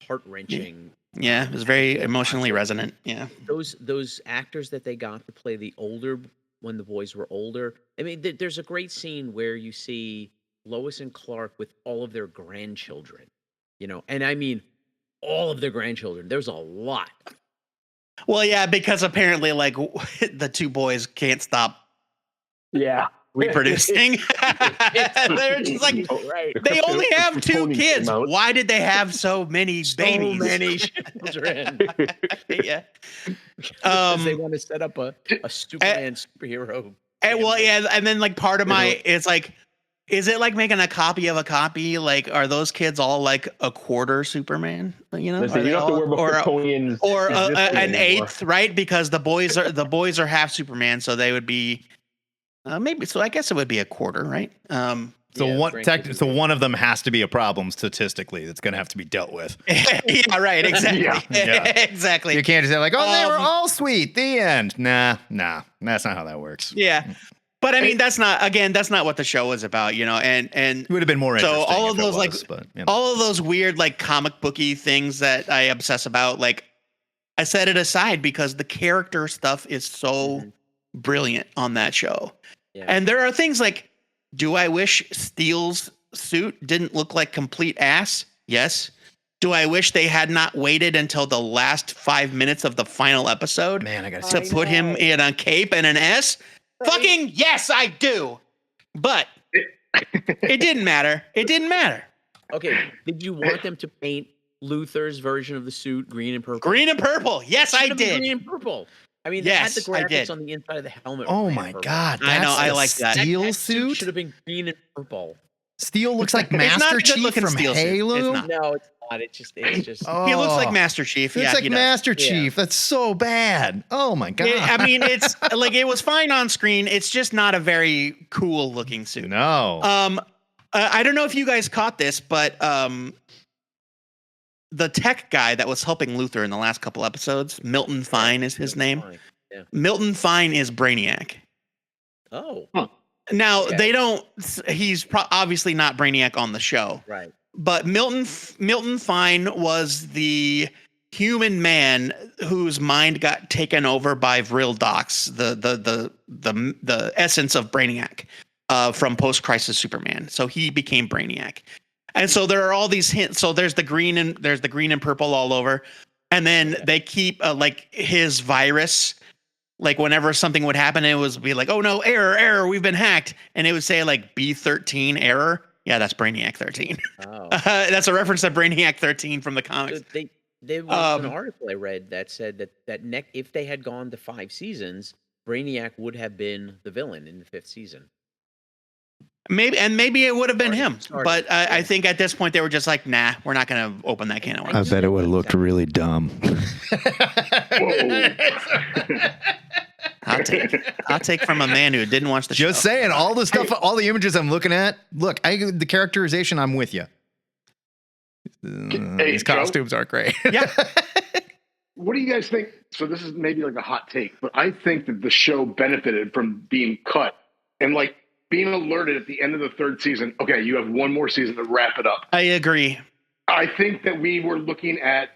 heart-wrenching. Yeah, it was very emotionally resonant. Yeah. Those actors that they got to play the older when the boys were older. I mean, there's a great scene where you see Lois and Clark with all of their grandchildren, and I mean all of their grandchildren. There's a lot. Well, yeah, because apparently like the two boys can't stop reproducing. They're just like, they only have 2 kids. Why did they have so many babies? So many children. Yeah. They want to set up a Superman superhero. And then like part of it's like, is it like making a copy of a copy? Like, are those kids all like a quarter Superman? You have to worry or an eighth, right? Because the boys are half Superman, so they would be maybe. So I guess it would be a quarter, right? So one of them has to be a problem statistically that's going to have to be dealt with. Yeah, right. Exactly. Exactly. You can't just say like, oh, they were all sweet. The end. Nah. That's not how that works. Yeah. But I mean, that's not what the show was about, and it would have been more interesting. So all of those all of those weird like comic booky things that I obsess about, like I set it aside because the character stuff is so brilliant on that show. Yeah. And there are things like, do I wish Steele's suit didn't look like complete ass? Yes. Do I wish they had not waited until the last 5 minutes of the final episode to put him in a cape and an S? Fucking yes, I do. But it didn't matter. It didn't matter. Okay. Did you want them to paint Luthor's version of the suit green and purple? Green and purple. Yes, I did. Green and purple. I mean, they had the graphics on the inside of the helmet. Oh my God. I know. I like that. Steel suit should have been green and purple. Steel looks like Master Chief from Halo. No, it's not. It's just. He looks like Master Chief. It's like Master Chief. That's so bad. Oh my God. I mean, it's like it was fine on screen. It's just not a very cool looking suit. No. I don't know if you guys caught this, but the tech guy that was helping Luthor in the last couple episodes, Milton Fine is his name. Yeah. Milton Fine is Brainiac. Oh. Huh. Now they don't. He's obviously not Brainiac on the show, right? But Milton Fine was the human man whose mind got taken over by Vril Dox, the essence of Brainiac from post-crisis Superman. So he became Brainiac, and so there are all these hints. So there's the green and purple all over, and then they keep like his virus. Like whenever something would happen, it would be like, "Oh no, error, we've been hacked," and it would say like B13 error. Yeah, that's Brainiac 13. Oh. That's a reference to Brainiac 13 from the comics. So there was an article I read that said that if they had gone to 5 seasons, Brainiac would have been the villain in the 5th season. Maybe it would have been him. But I think at this point they were just like, nah, we're not going to open that can of worms. I bet it would have looked really dumb. I'll take from a man who didn't watch the show. Just saying, all the stuff, all the images I'm looking at. Look, the characterization, I'm with you. These costumes aren't great. Yeah. What do you guys think? So this is maybe like a hot take, but I think that the show benefited from being cut and like being alerted at the end of the 3rd season. Okay, you have one more season to wrap it up. I agree. I think that we were looking at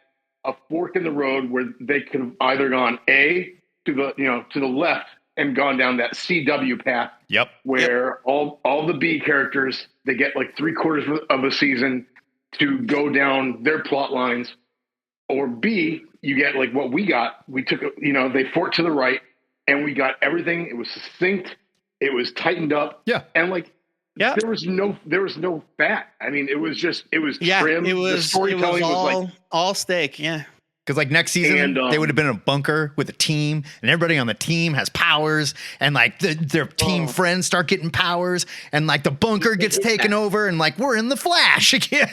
a fork in the road where they could have either gone to the left and gone down that CW path. Yep. Where all the B characters, they get like 3/4 of a season to go down their plot lines. Or B, you get like what we got. We took, they forked to the right and we got everything. It was succinct. It was tightened up. Yeah. And like, there was no fat. I mean, it was trim. It was, the storytelling was all steak. Yeah. Because like next season, they would have been in a bunker with a team, and everybody on the team has powers, and like their team friends start getting powers, and like the bunker gets taken over, and like we're in the Flash again.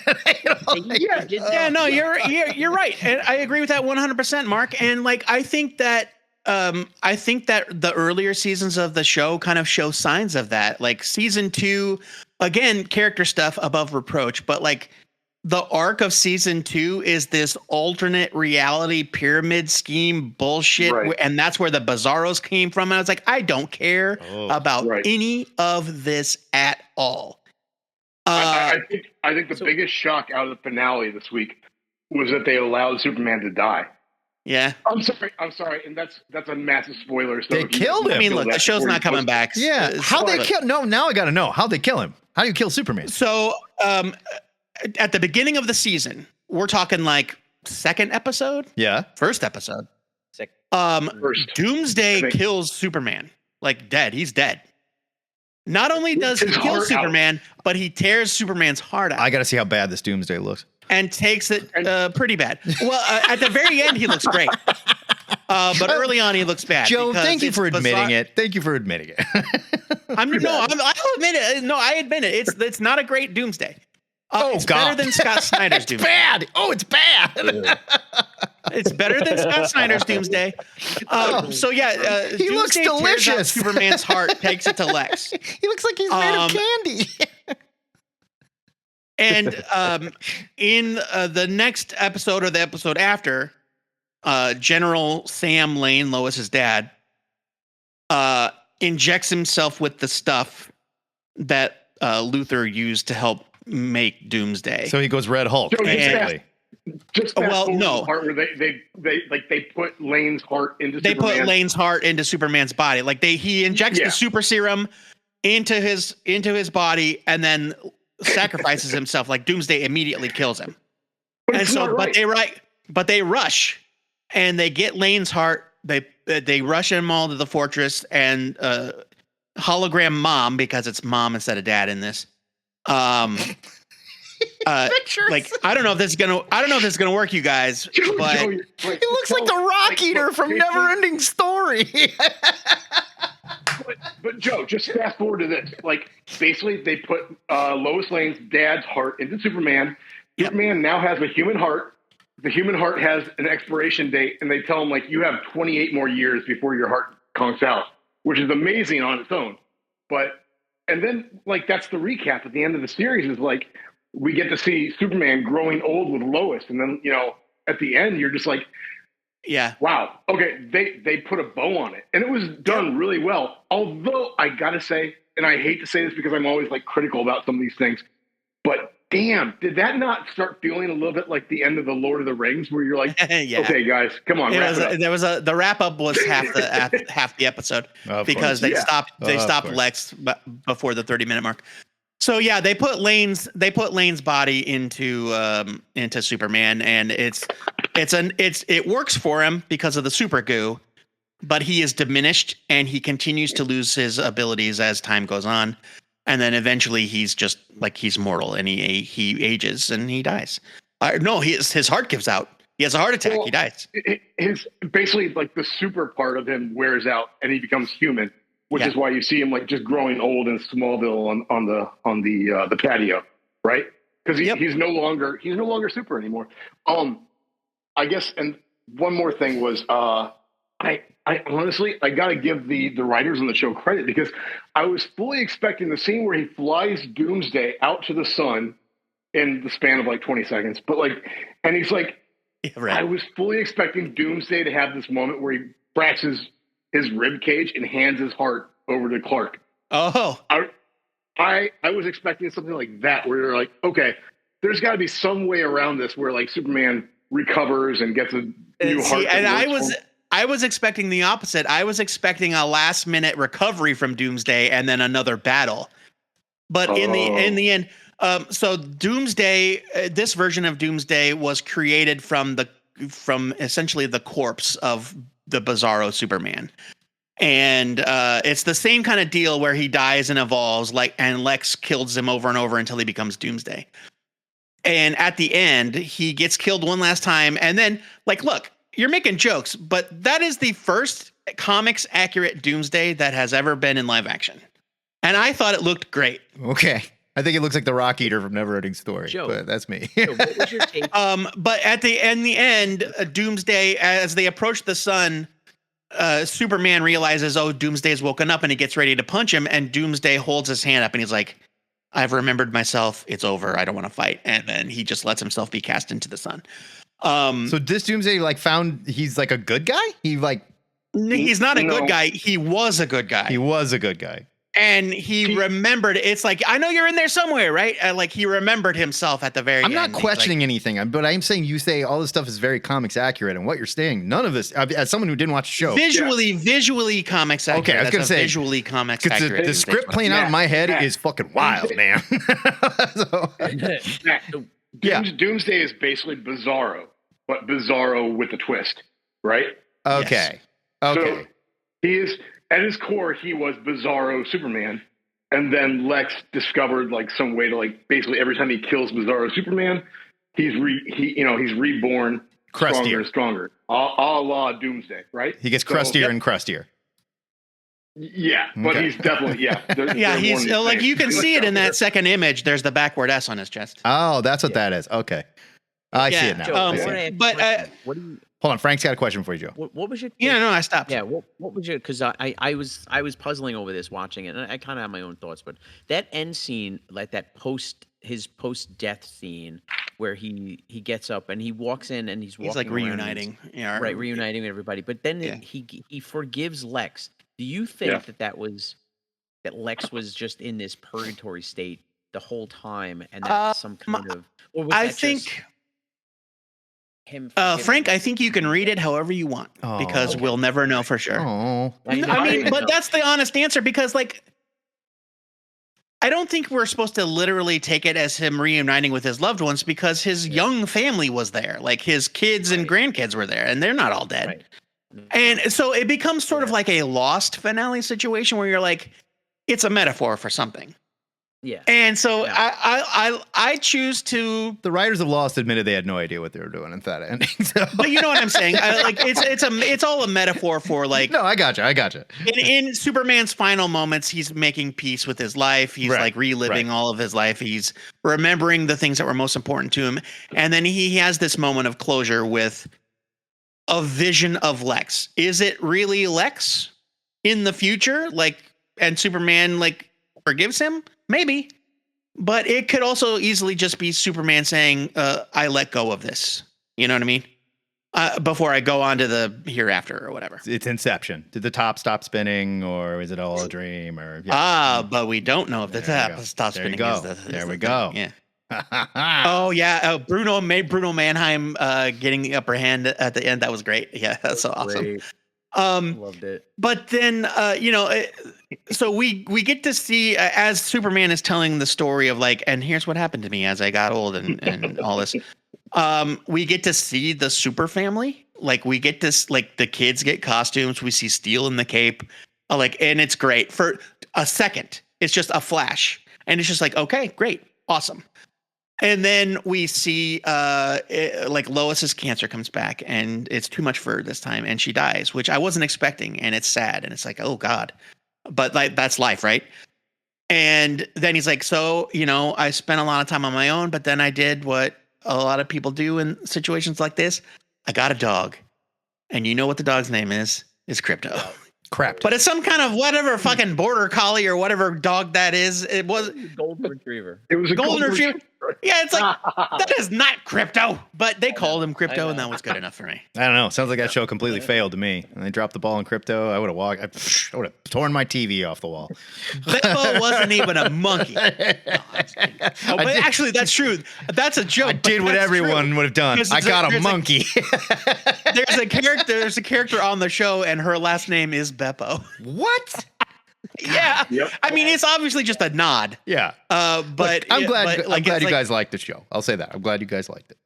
You're right, and I agree with that 100%, Mark. And like I think that the earlier seasons of the show kind of show signs of that. Like season 2, again, character stuff above reproach, but like. The arc of season 2 is this alternate reality pyramid scheme bullshit. Right. And that's where the Bizarros came from. And I was like, I don't care about any of this at all. I think the biggest shock out of the finale this week was that they allowed Superman to die. Yeah. I'm sorry. And that's a massive spoiler. So they killed him. I mean, look, the show's not coming back. Yeah. How'd they kill? No, now I got to know. How'd they kill him? How do you kill Superman? So, at the beginning of the season, we're talking like 2nd episode. Yeah. 1st episode. Doomsday kills Superman. Like dead. He's dead. Not only does he kill Superman, but he tears Superman's heart out. I got to see how bad this Doomsday looks. And takes it pretty bad. Well, at the very end, he looks great. But early on, he looks bad. Joe, thank you for admitting it. Thank you for admitting it. I'll admit it. No, I admit it. It's not a great Doomsday. It's better than Scott Snyder's Doomsday. Bad. Oh, it's bad. It's better than Scott Snyder's Doomsday. He looks delicious. Superman's heart, takes it to Lex. He looks like he's made of candy. And in the next episode or the episode after, General Sam Lane, Lois's dad, injects himself with the stuff that Luthor used to help make Doomsday. So he goes Red Hulk. Basically. Just no. Part where they put Lane's heart into. They Superman. Put Lane's heart into Superman's body. Like he injects the super serum into his body and then sacrifices himself. Like Doomsday immediately kills him. And so, but they rush, and they get Lane's heart. They rush him all to the fortress, and hologram mom, because it's mom instead of dad in this. Like I don't know if this is gonna work, you guys. But he looks like the Rock Eater from Neverending Story. But Joe, just fast forward to this. Like basically, they put Lois Lane's dad's heart into Superman. Yep. Superman now has a human heart. The human heart has an expiration date, and they tell him like you have 28 more years before your heart conks out, which is amazing on its own. And then like that's the recap at the end of the series is like we get to see Superman growing old with Lois, and then at the end you're just like, yeah, wow, okay, they put a bow on it, and it was done really well. Although I gotta say, and I hate to say this because I'm always like critical about some of these things, but damn, did that not start feeling a little bit like the end of the Lord of the Rings, where you're like, okay, guys, come on, the wrap up was half the episode because they stopped Lex before the 30-minute mark. So yeah, they put Lane's body into Superman, and it works for him because of the super goo, but he is diminished and he continues to lose his abilities as time goes on. And then eventually he's just like he's mortal, and he ages and he dies. His heart gives out. He has a heart attack. He dies. His basically like the super part of him wears out, and he becomes human, which is why you see him like just growing old in Smallville on the patio, right? Because he's no longer super anymore. I guess, and one more thing was I honestly, I got to give the writers on the show credit, because I was fully expecting the scene where he flies Doomsday out to the sun in the span of like 20 seconds. But and he's like, I was fully expecting Doomsday to have this moment where he cracks his rib cage and hands his heart over to Clark. Oh, I was expecting something like that, where you're like, okay, there's got to be some way around this where like Superman recovers and gets a new heart. And I was expecting the opposite. I was expecting a last minute recovery from Doomsday and then another battle. But in the end, so Doomsday, this version of Doomsday was created from essentially the corpse of the Bizarro Superman. And it's the same kind of deal where he dies and evolves, and Lex kills him over and over until he becomes Doomsday. And at the end, he gets killed one last time, and then look, you're making jokes, but that is the first comics accurate Doomsday that has ever been in live action. And I thought it looked great. Okay. I think it looks like the Rock Eater from Neverending Story, but that's me. Joe, what was your take? But at the end, Doomsday, as they approach the sun, Superman realizes, Doomsday's woken up, and he gets ready to punch him, and Doomsday holds his hand up and he's like, I've remembered myself. It's over. I don't want to fight. And then he just lets himself be cast into the sun. So this Doomsday found he's like a good guy? He's not a good guy. He was a good guy. He was a good guy. And he remembered. It's like, I know you're in there somewhere, right? He remembered himself at the very end. I'm not questioning anything, but I'm saying you say all this stuff is very comics accurate, and what you're saying, none of this, as someone who didn't watch the show. Visually comics accurate. Okay, I was going to say. Visually comics accurate. The script playing out in my head is fucking wild, man. Doomsday is basically Bizarro, but Bizarro with a twist, right? Okay. Yes. Okay. So he is, at his core, he was Bizarro Superman, and then Lex discovered some way to basically every time he kills Bizarro Superman, he's reborn crustier. Stronger and stronger, a la Doomsday, right? He gets crustier and crustier. Yeah, but he's definitely he's you can see it in that second image. There's the backward S on his chest. Oh, that's what that is. Okay, I see it now. Hold on, Frank's got a question for you, Joe. What was your? I stopped. Yeah, what was your? Because I was puzzling over this watching it, and I kind of have my own thoughts. But that end scene, that his post death scene, where he gets up and he walks in and he's walking reuniting, reuniting with everybody. But then he forgives Lex. Do you think that Lex was just in this purgatory state the whole time, and that's some kind of? Or was I think. Frank, I think you can read it however you want, because we'll never know for sure. Oh, but that's the honest answer, because I don't think we're supposed to literally take it as him reuniting with his loved ones because his young family was there. Like his kids and grandkids were there, and they're not all dead. Right. And so it becomes sort of like a Lost finale situation where you're like, it's a metaphor for something. Yeah. And so I choose to. The writers of Lost admitted they had no idea what they were doing in that ending. So. But you know what I'm saying? It's all a metaphor for like. No, I gotcha. In Superman's final moments, he's making peace with his life. He's like reliving all of his life. He's remembering the things that were most important to him. And then he has this moment of closure with a vision of Lex. Is it really Lex in the future? Like, and Superman like forgives him? Maybe, but it could also easily just be Superman saying, I let go of this. You know what I mean? Before I go on to the hereafter or whatever. It's Inception. Did the top stop spinning or is it all a dream? Or but we don't know if the top stops spinning. There we go. Yeah. Oh yeah. Bruno Mannheim getting the upper hand at the end. That was great. Yeah, that's so awesome. Great. Loved it. But then, so we get to see as Superman is telling the story of like, and here's what happened to me as I got old and all this. We get to see the super family. Like we get this, like the kids get costumes. We see Steel in the cape, and it's great for a second. It's just a flash, and it's just like, okay, great, awesome. And then we see like Lois's cancer comes back and it's too much for her this time and she dies, which I wasn't expecting. And it's sad. And it's like, oh God, but like, that's life. Right. And then he's like, so, I spent a lot of time on my own, but then I did what a lot of people do in situations like this. I got a dog and you know what the dog's name is Crypto. Crap. But it's some kind of whatever fucking border collie or whatever dog that is. It was golden retriever. It was a golden retriever. Yeah, it's like that is not Crypto, but they called him Crypto, and that was good enough for me. I don't know. Sounds like that show completely failed to me. And they dropped the ball on Crypto. I would have walked. I would have torn my TV off the wall. Beppo wasn't even a monkey. But actually, that's true. That's a joke. I did what everyone would have done. I got a monkey. There's a character on the show, and her last name is Beppo. What? Yeah. Yep. I mean, it's obviously just a nod. Yeah. But look, I'm glad you guys liked the show. I'll say that. I'm glad you guys liked it.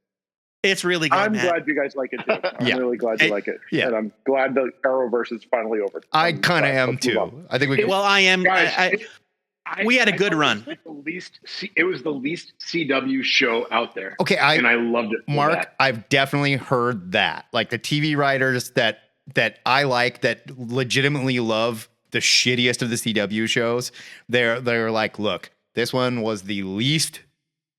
It's really good. I'm glad you guys like it too. I'm really glad you like it. Yeah. And I'm glad the Arrowverse is finally over. I kind of am too. I think we can. Well, I am. Guys, we had a good run. It was the least CW show out there. Okay. And I loved it. Mark, I've definitely heard that. Like the TV writers that I like that legitimately love the shittiest of the CW shows. They're like, look, this one was the least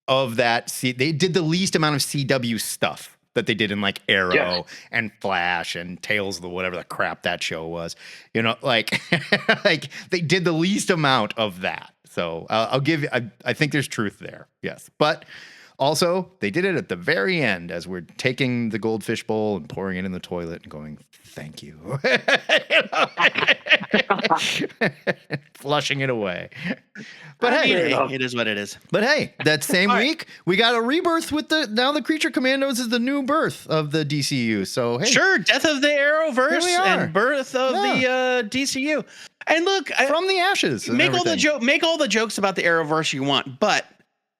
of that. They did the least amount of CW stuff that they did in like Arrow and Flash and Tales of the whatever the crap that show was. Like like they did the least amount of that. So I'll give you. I think there's truth there. Yes, but. Also, they did it at the very end as we're taking the goldfish bowl and pouring it in the toilet and going, thank you. Flushing it away. But hey, it is what it is. But hey, that same week, we got a rebirth with now the Creature Commandos is the new birth of the DCU. So hey. Sure, death of the Arrowverse and birth of the DCU. And look, from the ashes. Make all the jokes about the Arrowverse you want, but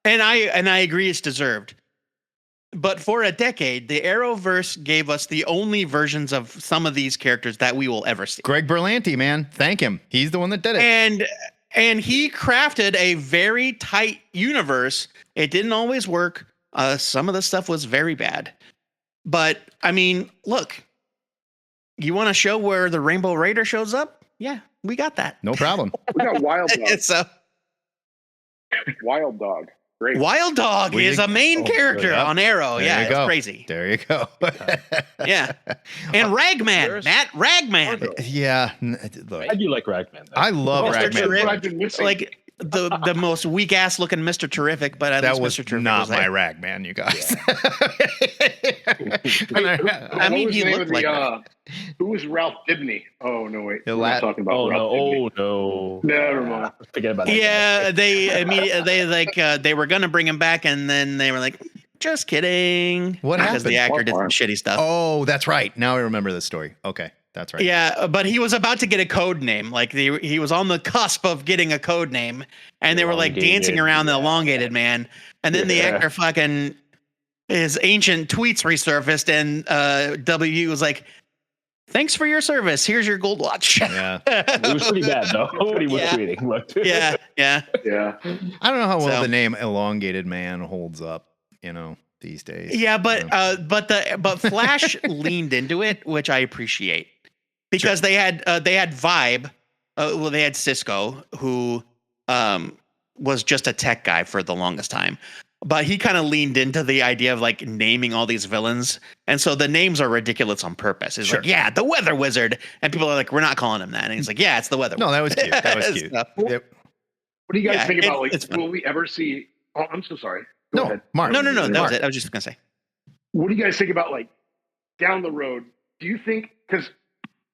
And I agree it's deserved. But for a decade, the Arrowverse gave us the only versions of some of these characters that we will ever see. Greg Berlanti, man. Thank him. He's the one that did it. And he crafted a very tight universe. It didn't always work. Some of the stuff was very bad. But, I mean, look. You want a show where the Rainbow Raider shows up? Yeah, we got that. No problem. We got Wild Dog. Wild Dog. Great. Wild Dog is a main character on Arrow. It's crazy. There you go. Yeah. And Ragman, Matt Ragman. Yeah. Look, I do like Ragman. I love Ragman. Like the most weak ass looking Mr. Terrific, but that was Mr. Terrific not my Ragman, you guys. Yeah. I mean, he looked like who was Ralph Dibny? Oh no, wait. We're not talking about Ralph Dibny. Oh no. Never mind. Forget about that. Yeah, they were gonna bring him back, and then they were like, just kidding. What happened? Because the actor did some shitty stuff. Oh, that's right. Now I remember this story. Okay. That's right. Yeah, but he was about to get a code name. Like he was on the cusp of getting a code name, and they were like dancing around the elongated man. And then the actor fucking his ancient tweets resurfaced, and W was like, "Thanks for your service. Here's your gold watch." Yeah, it was pretty bad though. What he was tweeting. But yeah. I don't know how well the name elongated man holds up, these days. Yeah, but Flash leaned into it, which I appreciate, because they had Vibe, they had Cisco, who was just a tech guy for the longest time, but he kind of leaned into the idea of like naming all these villains, and so the names are ridiculous on purpose. It's like, yeah, the Weather Wizard, and people are like, we're not calling him that, and he's like, yeah, it's the Weather. No, that was cute. That was cute. Yep. What do you guys think about will we ever see? Oh, I'm so sorry. Go ahead. Mark. No. That Mark. was it. I was just gonna say. What do you guys think about like down the road? Do you think, because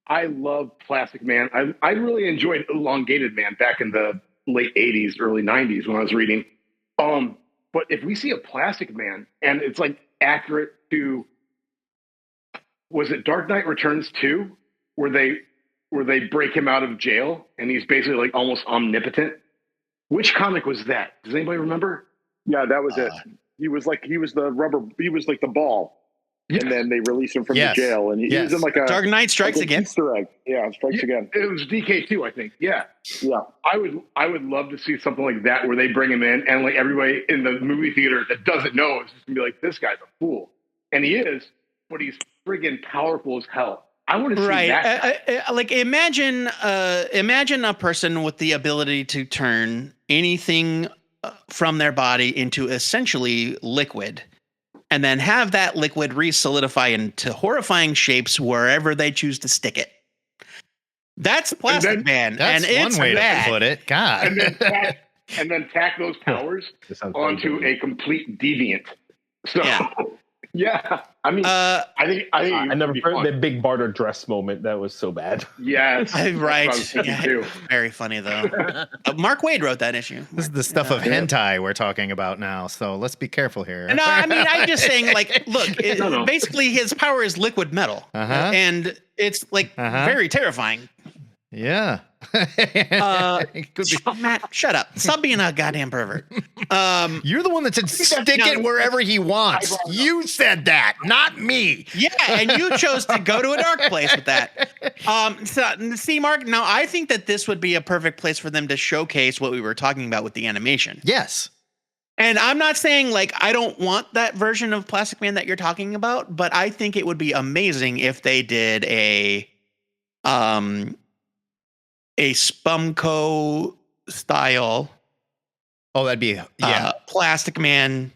I love Plastic Man, I really enjoyed Elongated Man back in the late 80s, early 90s when I was reading. But if we see a Plastic Man and it's like accurate to, was it Dark Knight Returns 2, where they break him out of jail and he's basically like almost omnipotent? Which comic was that? Does anybody remember? Yeah, that was it. He was like the ball. And then they released him from the jail, and he was in like a Dark Knight Strikes Again. Easter egg. Yeah, Strikes Again. It was DK2, I think. Yeah. I would love to see something like that where they bring him in, and like everybody in the movie theater that doesn't know is just gonna be like, this guy's a fool, and he is, but he's friggin' powerful as hell. I want to see that. Like imagine a person with the ability to turn anything from their body into essentially liquid, and then have that liquid re-solidify into horrifying shapes wherever they choose to stick it. That's Plastic Man, that's and it's one way bad. to put it. God. And then tack those powers onto a complete deviant. So, yeah. I mean, I think I never heard the big barter dress moment. That was so bad. Yeah, right. Yeah, very funny though. Mark Waid wrote that issue. This is the stuff of hentai we're talking about now, so let's be careful here. No, I mean, I'm just saying, like, look, basically his power is liquid metal, and it's like very terrifying. Yeah. Matt, shut up. Stop being a goddamn pervert. You're the one that said stick it wherever he wants. You said that, not me. Yeah, and you chose to go to a dark place with that. So, see, Mark, now I think that this would be a perfect place for them to showcase what we were talking about with the animation. Yes. And I'm not saying like I don't want that version of Plastic Man that you're talking about, but I think it would be amazing if they did a Spumco style. Oh, that'd be Plastic Man,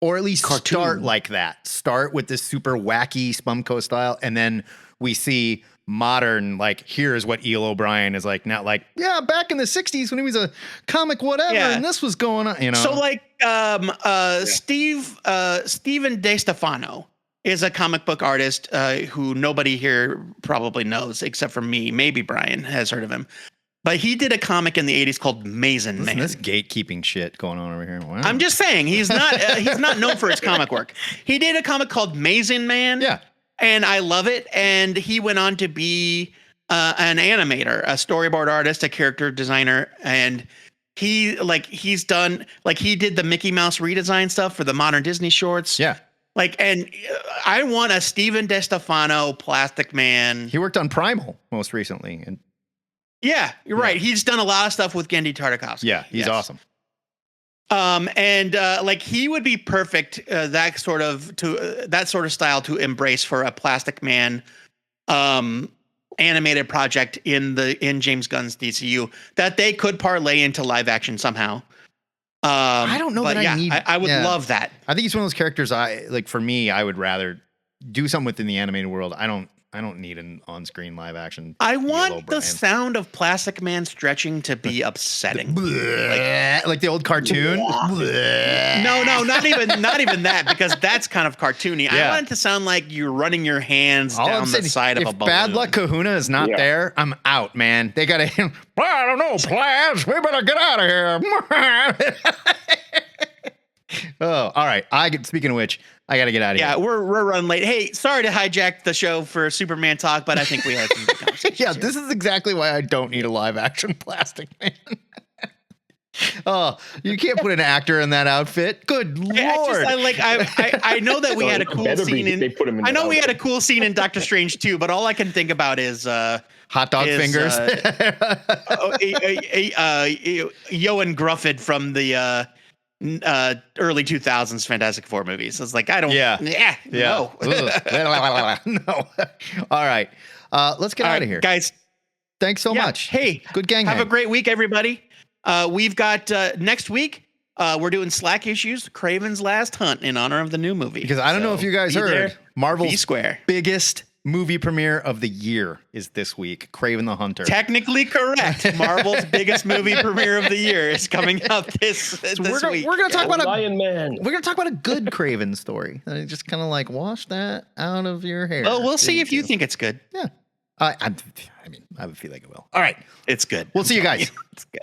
or at least cartoon. Start like that. Start with this super wacky Spumco style, and then we see modern, like, here's what Eel O'Brien is like. Not like, back in the 60s when he was a comic whatever, and this was going on, So like Steven DeStefano is a comic book artist who nobody here probably knows except for me. Maybe Brian has heard of him. But he did a comic in the 80s called Mazin Man. This gatekeeping shit going on over here. Wow. I'm just saying he's not known for his comic work. He did a comic called Mazin Man. Yeah. And I love it. And he went on to be an animator, a storyboard artist, a character designer, and he did the Mickey Mouse redesign stuff for the modern Disney shorts. Yeah. Like, and I want a Steven DeStefano Plastic Man. He worked on Primal most recently. And yeah, you're right. He's done a lot of stuff with Gendy Tartakovsky. Yeah, he's awesome. And like he would be perfect, that sort of style to embrace for a Plastic Man animated project in James Gunn's DCU that they could parlay into live action somehow. I don't know that I need. I would love that. I think he's one of those characters. For me, I would rather do something within the animated world. I don't need an on-screen live action. I want the sound of Plastic Man stretching to be upsetting, like the old cartoon. No, not even that, because that's kind of cartoony. I want it to sound like you're running your hands down the side of a balloon. Bad Luck Kahuna is not there, I'm out, man. They gotta. I don't know, plans. We better get out of here. Oh, all right. Speaking of which, I got to get out of here. Yeah, we're running late. Hey, sorry to hijack the show for Superman talk, but I think we had some good conversations. Yeah, this is exactly why I don't need a live action Plastic Man. Oh, you can't put an actor in that outfit. Good Lord. I know that we had a cool scene in. I know we had a cool scene in Doctor Strange too, but all I can think about is hot dog fingers. Yoan Grufford from the early 2000s Fantastic Four movies. It's like I don't. Yeah. No. No. All right. Let's get out of here, guys. Thanks so much. Hey, good gang. Have a great week, everybody. We've got next week. We're doing Slack Issues, Kraven's Last Hunt, in honor of the new movie. Because I don't know if you guys heard, Marvel's Square biggest movie premiere of the year is this week. Kraven the Hunter. Technically correct. Marvel's biggest movie premiere of the year is coming out this week. We're gonna talk about Lion Man. We're gonna talk about a good Kraven story. Just kind of like wash that out of your hair. Well, we'll see if you think it's good. Yeah. I mean, I have a feeling it will. All right. It's good. We'll see you guys. It's good.